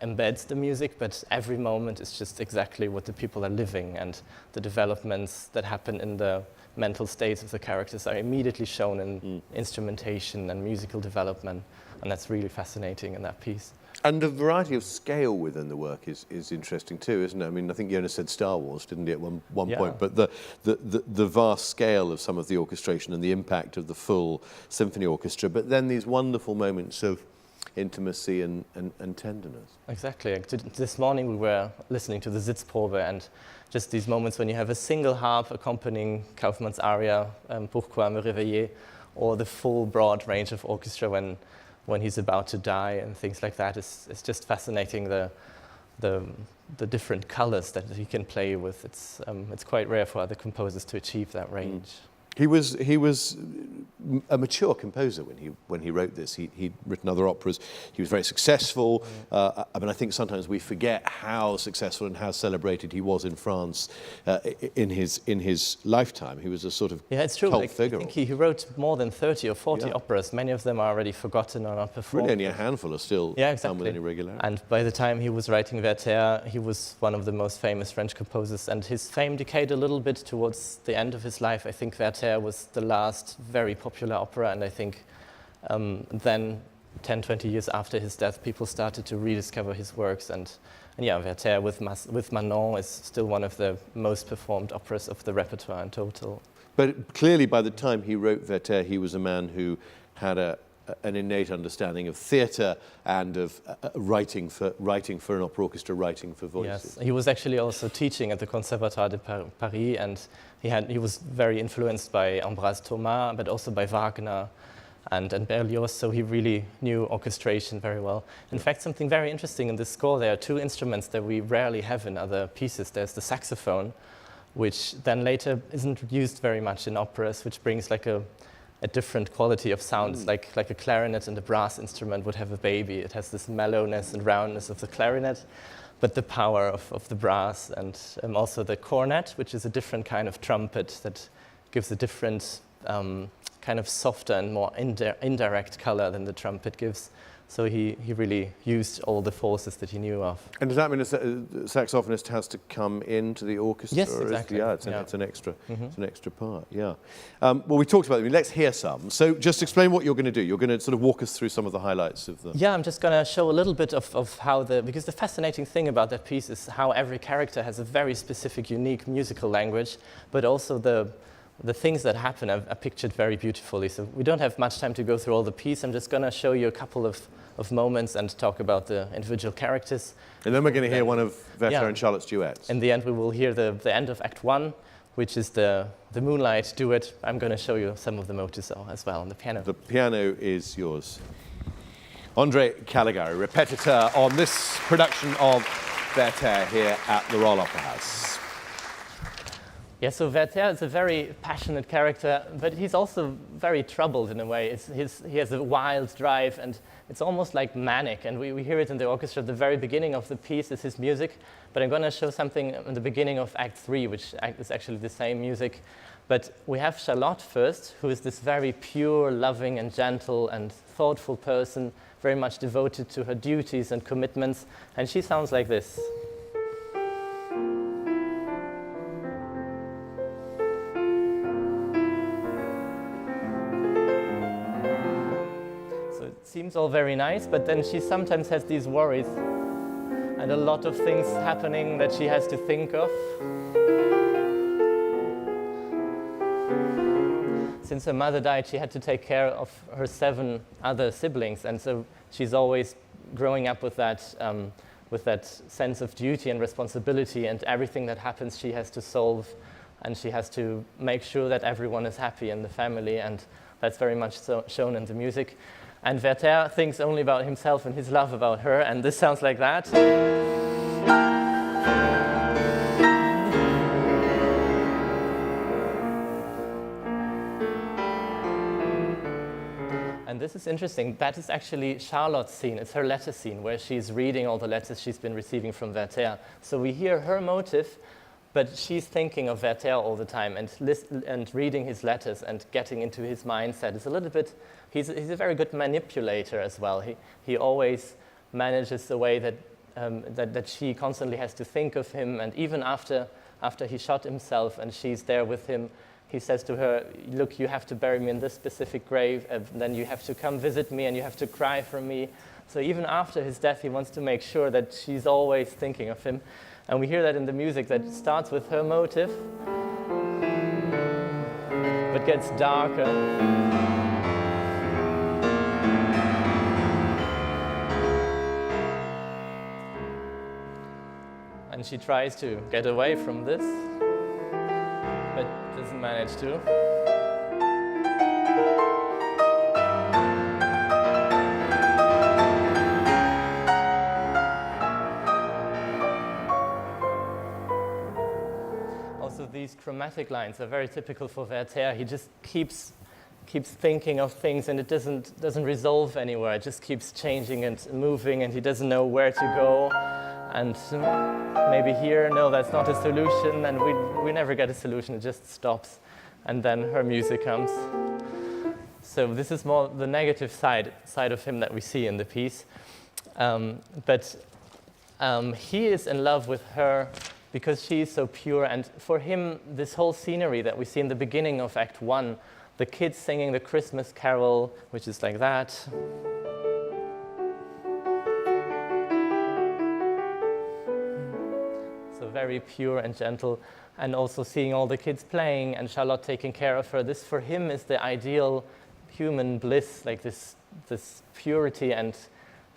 embeds the music, but every moment is just exactly what the people are living, and the developments that happen in the mental states of the characters are immediately shown in instrumentation and musical development, and that's really fascinating in that piece. And the variety of scale within the work is interesting too, isn't it? I mean, I think Jonas said Star Wars, didn't he, at one point? But the vast scale of some of the orchestration and the impact of the full symphony orchestra, but then these wonderful moments of intimacy and tenderness. Exactly. This morning we were listening to the Sitzprobe, and just these moments when you have a single harp accompanying Kaufmann's aria, Pourquoi me réveiller, or the full broad range of orchestra when he's about to die and things like that. It's just fascinating, the different colors that he can play with. It's quite rare for other composers to achieve that range. He was a mature composer when he wrote this. He'd written other operas. He was very successful. I mean, I think sometimes we forget how successful and how celebrated he was in France in his lifetime. He was a sort of it's true. cult figure. I think he wrote more than 30 or 40 operas. Many of them are already forgotten or not performed. Really, only a handful are still done with any regularity. And by the time he was writing Werther, he was one of the most famous French composers, and his fame decayed a little bit towards the end of his life. I think Werther was the last very popular opera, and I think then 10, 20 years after his death, people started to rediscover his works, and Werther with Manon is still one of the most performed operas of the repertoire in total. But clearly by the time he wrote Werther, he was a man who had an innate understanding of theatre and of writing for an opera orchestra, writing for voices. Yes, he was actually also teaching at the Conservatoire de Paris, and he was very influenced by Ambroise Thomas, but also by Wagner. and Berlioz, so he really knew orchestration very well. In fact, something very interesting in this score, there are two instruments that we rarely have in other pieces. There's the saxophone, which then later isn't used very much in operas, which brings like a different quality of sound. It's like a clarinet and a brass instrument would have a baby. It has this mellowness and roundness of the clarinet, but the power of the brass, and also the cornet, which is a different kind of trumpet that gives a different kind of softer and more indirect color than the trumpet gives. So he really used all the forces that he knew of. And does that mean a saxophonist has to come into the orchestra? Yes, exactly. It's an extra. It's an extra part. Yeah. Well, we talked about it. Let's hear some. So, just explain what you're going to do. You're going to sort of walk us through some of the highlights of the. Yeah, I'm just going to show a little bit of how because the fascinating thing about that piece is how every character has a very specific, unique musical language, but also the things that happen are pictured very beautifully. So we don't have much time to go through all the piece. I'm just going to show you a couple of moments and talk about the individual characters. And then we're going to hear one of Werther and Charlotte's duets. In the end, we will hear the end of Act 1, which is the Moonlight duet. I'm going to show you some of the motives as well on the piano. The piano is yours. André Caligari, repetiteur on this production of Werther here at the Royal Opera House. Yeah, so Werther is a very passionate character, but he's also very troubled in a way. He has a wild drive, and it's almost like manic, and we hear it in the orchestra. At the very beginning of the piece is his music, but I'm going to show something in the beginning of Act 3, which is actually the same music. But we have Charlotte first, who is this very pure, loving, and gentle, and thoughtful person, very much devoted to her duties and commitments, and she sounds like this. Seems all very nice, but then she sometimes has these worries and a lot of things happening that she has to think of. Since her mother died, she had to take care of her 7 other siblings, and so she's always growing up with that sense of duty and responsibility, and everything that happens she has to solve, and she has to make sure that everyone is happy in the family, and that's very much shown in the music. And Werther thinks only about himself and his love about her, and this sounds like that. And this is interesting. That is actually Charlotte's scene. It's her letter scene where she's reading all the letters she's been receiving from Werther. So we hear her motive, but she's thinking of Werther all the time and reading his letters and getting into his mindset. It's a little bit. He's a very good manipulator as well. He always manages the way that she constantly has to think of him, and even after he shot himself and she's there with him, he says to her, "Look, you have to bury me in this specific grave, and then you have to come visit me and you have to cry for me." So even after his death, he wants to make sure that she's always thinking of him. And we hear that in the music that starts with her motive, but gets darker. And she tries to get away from this, but doesn't manage to. Also, these chromatic lines are very typical for Werther. He just keeps thinking of things, and it doesn't resolve anywhere. It just keeps changing and moving, and he doesn't know where to go. And maybe here, no, that's not a solution, and we never get a solution. It just stops, and then her music comes. So this is more the negative side of him that we see in the piece. But he is in love with her because she is so pure, and for him, this whole scenery that we see in the beginning of Act 1, the kids singing the Christmas carol, which is like that. So very pure and gentle, and also seeing all the kids playing and Charlotte taking care of her. This for him is the ideal human bliss, like this purity, and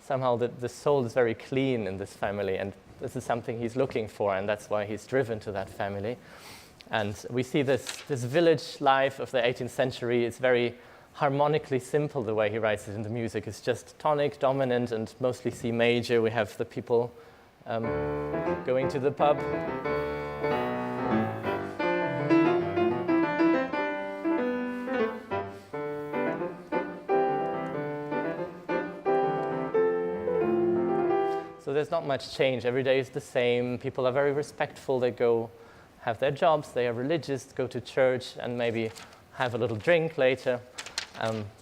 somehow the soul is very clean in this family, and this is something he's looking for, and that's why he's driven to that family. And we see this village life of the 18th century is very harmonically simple the way he writes it in the music. It's just tonic, dominant, and mostly C major. We have the people going to the pub. So there's not much change. Every day is the same. People are very respectful. They go have their jobs. They are religious, go to church, and maybe have a little drink later.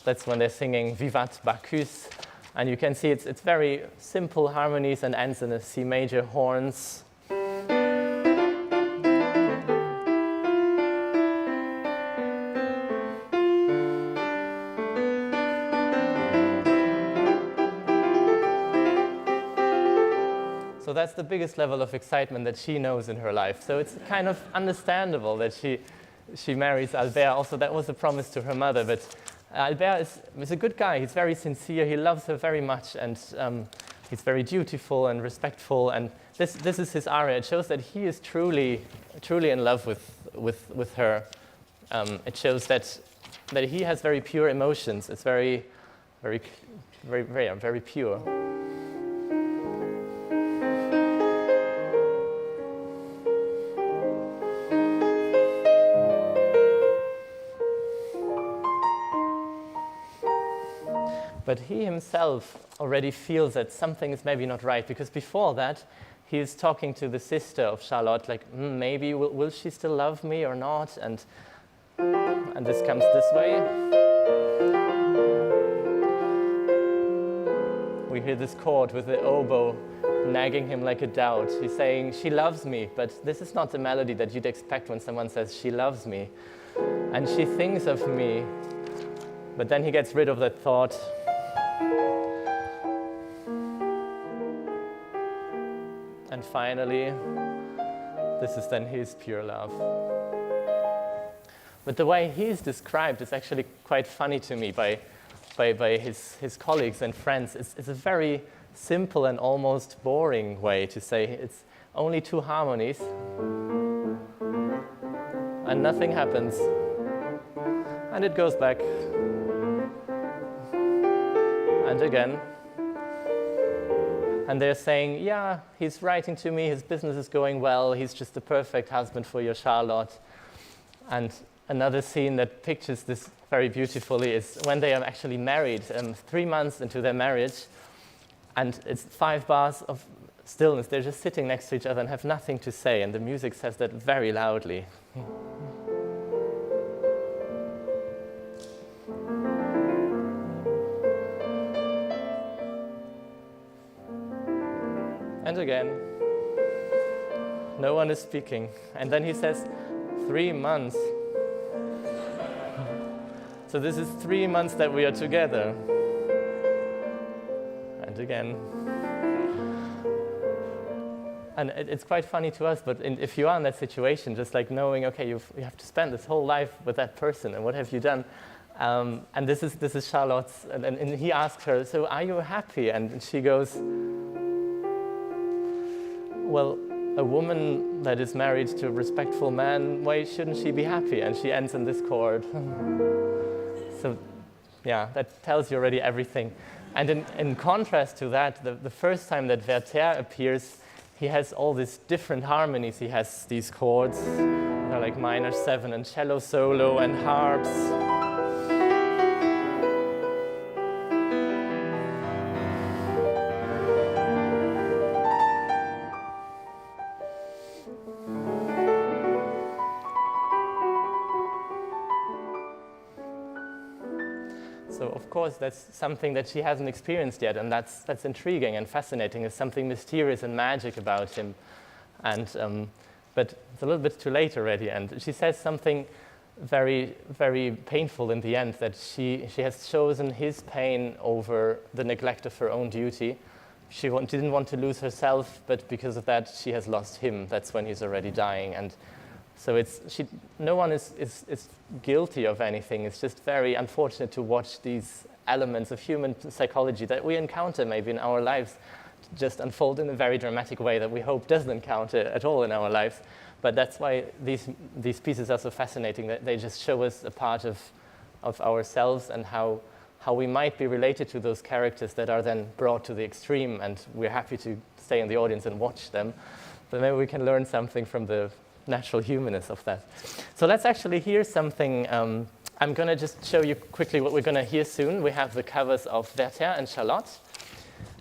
That's when they're singing Vivat Bacchus. And you can see it's very simple harmonies and ends in a C major horns. So that's the biggest level of excitement that she knows in her life. So it's kind of understandable that she marries Albert. Also, that was a promise to her mother. But Albert is a good guy. He's very sincere. He loves her very much, and he's very dutiful and respectful. And this is his aria. It shows that he is truly in love with her. It shows that he has very pure emotions. It's very pure. But he himself already feels that something is maybe not right, because before that, he is talking to the sister of Charlotte, like, maybe will she still love me or not? And this comes this way. We hear this chord with the oboe nagging him like a doubt. He's saying, she loves me, but this is not the melody that you'd expect when someone says, she loves me. And she thinks of me. But then he gets rid of that thought. And finally, this is then his pure love. But the way he's described is actually quite funny to me by his colleagues and friends. It's a very simple and almost boring way to say it's only two harmonies and nothing happens. And it goes back. And again. And they're saying, yeah, he's writing to me, his business is going well, he's just the perfect husband for your Charlotte. And another scene that pictures this very beautifully is when they are actually married, 3 months into their marriage, and it's 5 bars of stillness. They're just sitting next to each other and have nothing to say, and the music says that very loudly. And again, no one is speaking. And then he says, 3 months. So this is 3 months that we are together. And again. And it's quite funny to us, but if you are in that situation, just like knowing, okay, you have to spend this whole life with that person, and what have you done? And this is Charlotte's, and he asks her, so are you happy? And she goes, well, a woman that is married to a respectful man, why shouldn't she be happy? And she ends in this chord. So, yeah, that tells you already everything. And in contrast to that, the first time that Werther appears, he has all these different harmonies. He has these chords, like minor 7 and cello solo and harps. So of course that's something that she hasn't experienced yet, and that's intriguing and fascinating. There's something mysterious and magic about him, and but it's a little bit too late already. And she says something very, very painful in the end, that she has chosen his pain over the neglect of her own duty. She didn't want to lose herself, but because of that she has lost him. That's when he's already dying. And so no one is guilty of anything. It's just very unfortunate to watch these elements of human psychology that we encounter maybe in our lives just unfold in a very dramatic way that we hope doesn't encounter at all in our lives. But that's why these pieces are so fascinating, that they just show us a part of of ourselves and how we might be related to those characters that are then brought to the extreme, and we're happy to stay in the audience and watch them. But maybe we can learn something from the natural humanness of that. So let's actually hear something. I'm going to just show you quickly what we're going to hear soon. We have the covers of Werther and Charlotte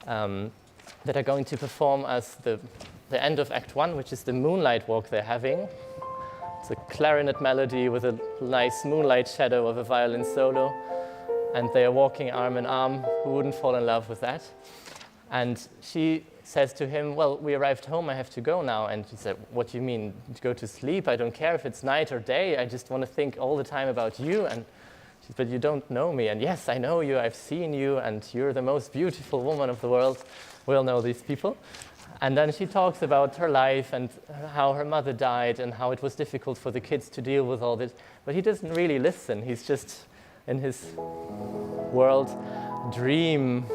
that are going to perform as the end of Act 1, which is the moonlight walk they're having. It's a clarinet melody with a nice moonlight shadow of a violin solo. And they are walking arm in arm. Who wouldn't fall in love with that? And she says to him, well, we arrived home, I have to go now. And he said, what do you mean, to go to sleep? I don't care if it's night or day. I just want to think all the time about you. And she said, but you don't know me. And yes, I know you, I've seen you, and you're the most beautiful woman of the world. We all know these people. And then she talks about her life and how her mother died and how it was difficult for the kids to deal with all this. But he doesn't really listen. He's just in his world, dream,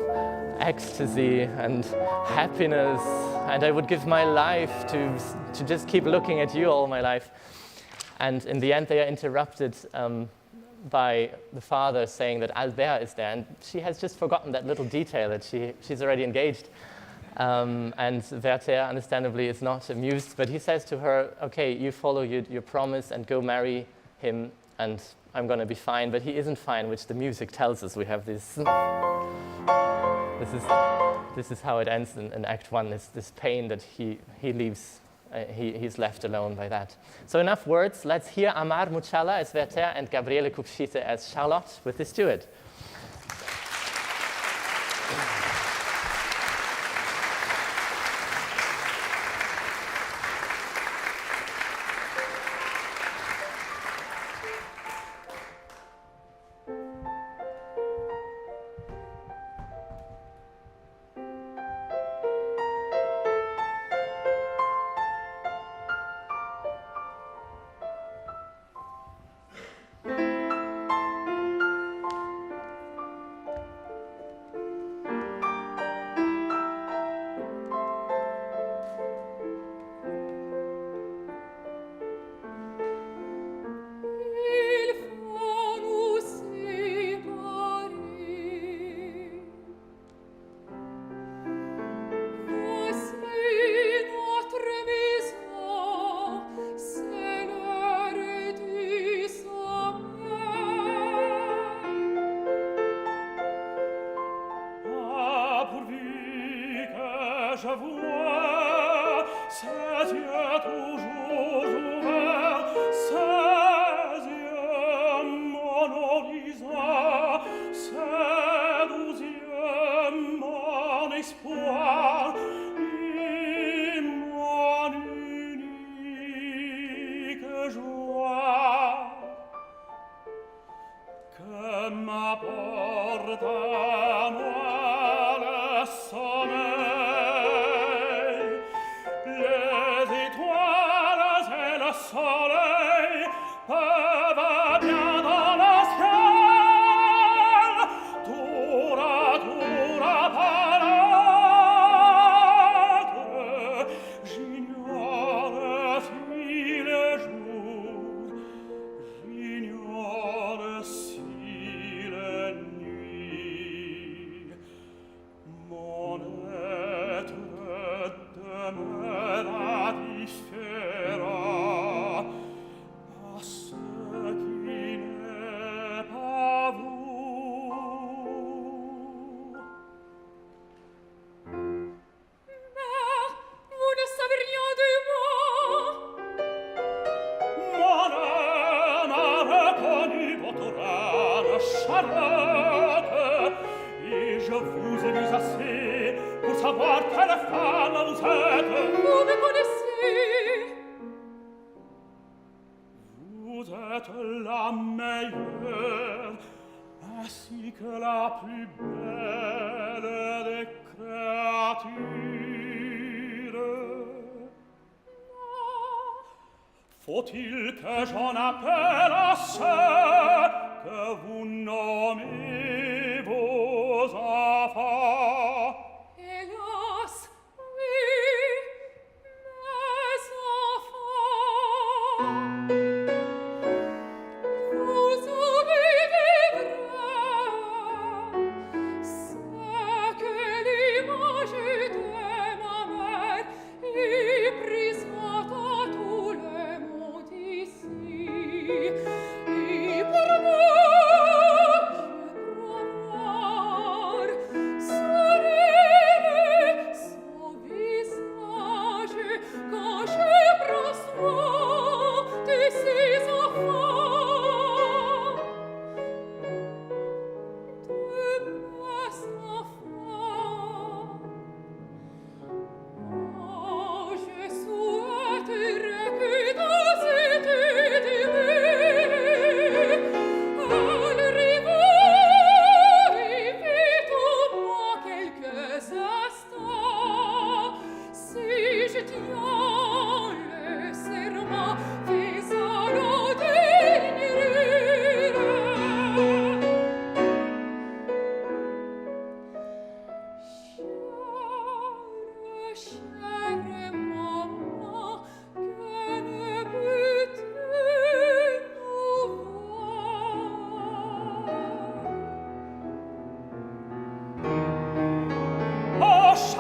ecstasy, and happiness. And I would give my life to just keep looking at you all my life. And in the end, they are interrupted by the father saying that Albert is there. And she has just forgotten that little detail that she's already engaged. And Werther, understandably, is not amused. But he says to her, OK, you follow your promise and go marry him, and I'm going to be fine. But he isn't fine, which the music tells us. We have this. This is how it ends in Act 1, this pain that he leaves. He's left alone by that. So enough words. Let's hear Amar Muchala as Werther and Gabriele Kupschite as Charlotte with the steward. Faut-il que j'en appelle à ceux que vous nommez vos enfants? Hélas, oui, mes enfants. Vous avez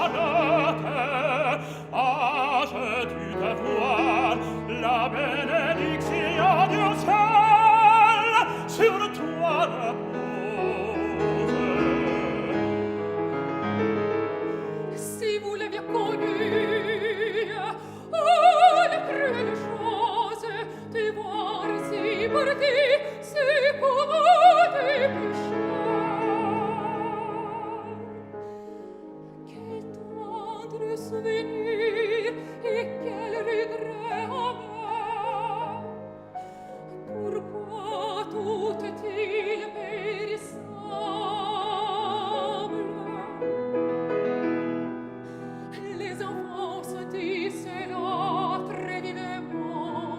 Charlotte, âges-tu de voir la bénédiction du ciel sur toi repose? Si vous l'aviez connue, oh, la cruelle chose de voir si parti, si comment des plus chers. Quel tendre souvenir et quel regret amer. Pourquoi tout est-il périssable? Les enfants se disent cela très vivement.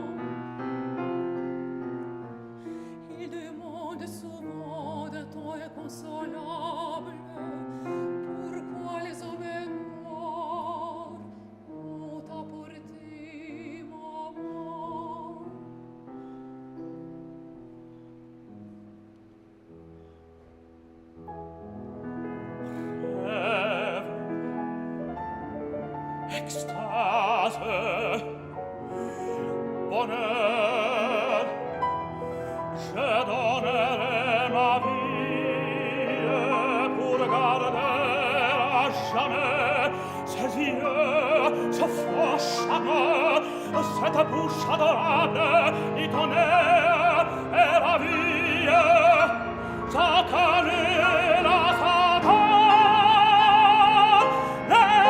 Ils demandent souvent d'un ton inconsolable pourquoi les hommes noirs ont apporté ma mort. Rêve, extase, bonheur, je donnerai ma vie pour garder à jamais ces yeux, ce flot chagrin, cette bouche adorable, y tonnerre et la vie, Satane la Satan, les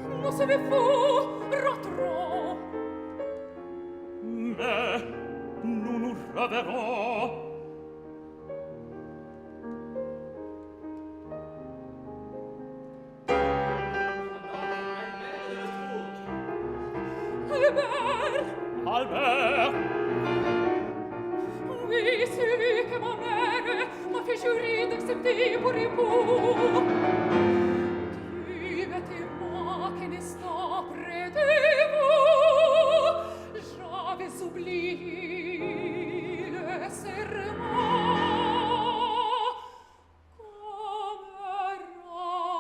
Nous sommes fous, rentrons. Mais nous nous reverrons. Albert, Albert, oui, celui que ma mère m'a fait jurer d'accepter pour époux. Tu mettez-moi qu'un instant près de vous, j'avais oublié le serment. Comme un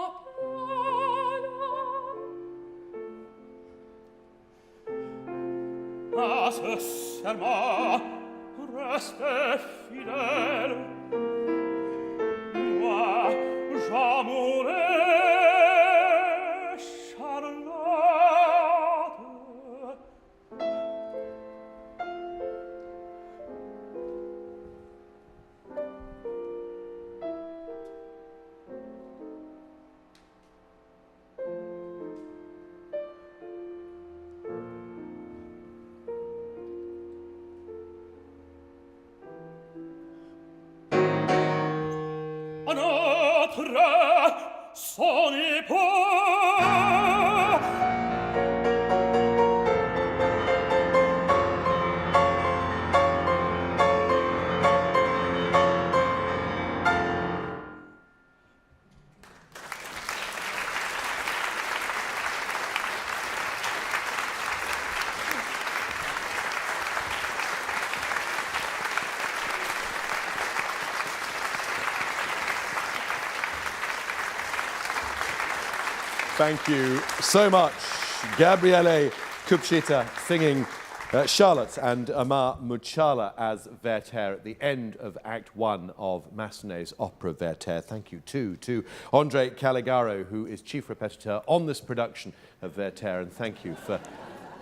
rappel. à ce serment, restez fidèle. Moi, j'en mourrai, Charlotte. Un autre, son époux. Thank you so much, Gabriele Kupchita singing Charlotte and Amar Muchala as Werther at the end of Act 1 of Massenet's opera Werther. Thank you too to André Caligaro, who is chief repetiteur on this production of Werther, and thank you for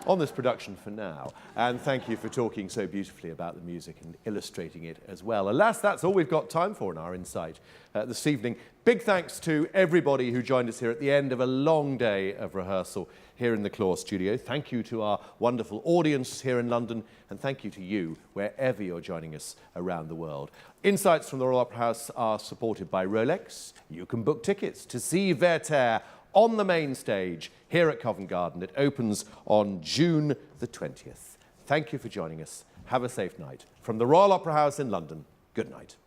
on this production for now. And thank you for talking so beautifully about the music and illustrating it as well. Alas, that's all we've got time for in our Insight this evening. Big thanks to everybody who joined us here at the end of a long day of rehearsal here in the Claw studio. Thank you to our wonderful audience here in London, and thank you to you wherever you're joining us around the world. Insights from the Royal Opera House are supported by Rolex. You can book tickets to see Werther on the main stage here at Covent Garden. It opens on June the 20th. Thank you for joining us. Have a safe night. From the Royal Opera House in London, good night.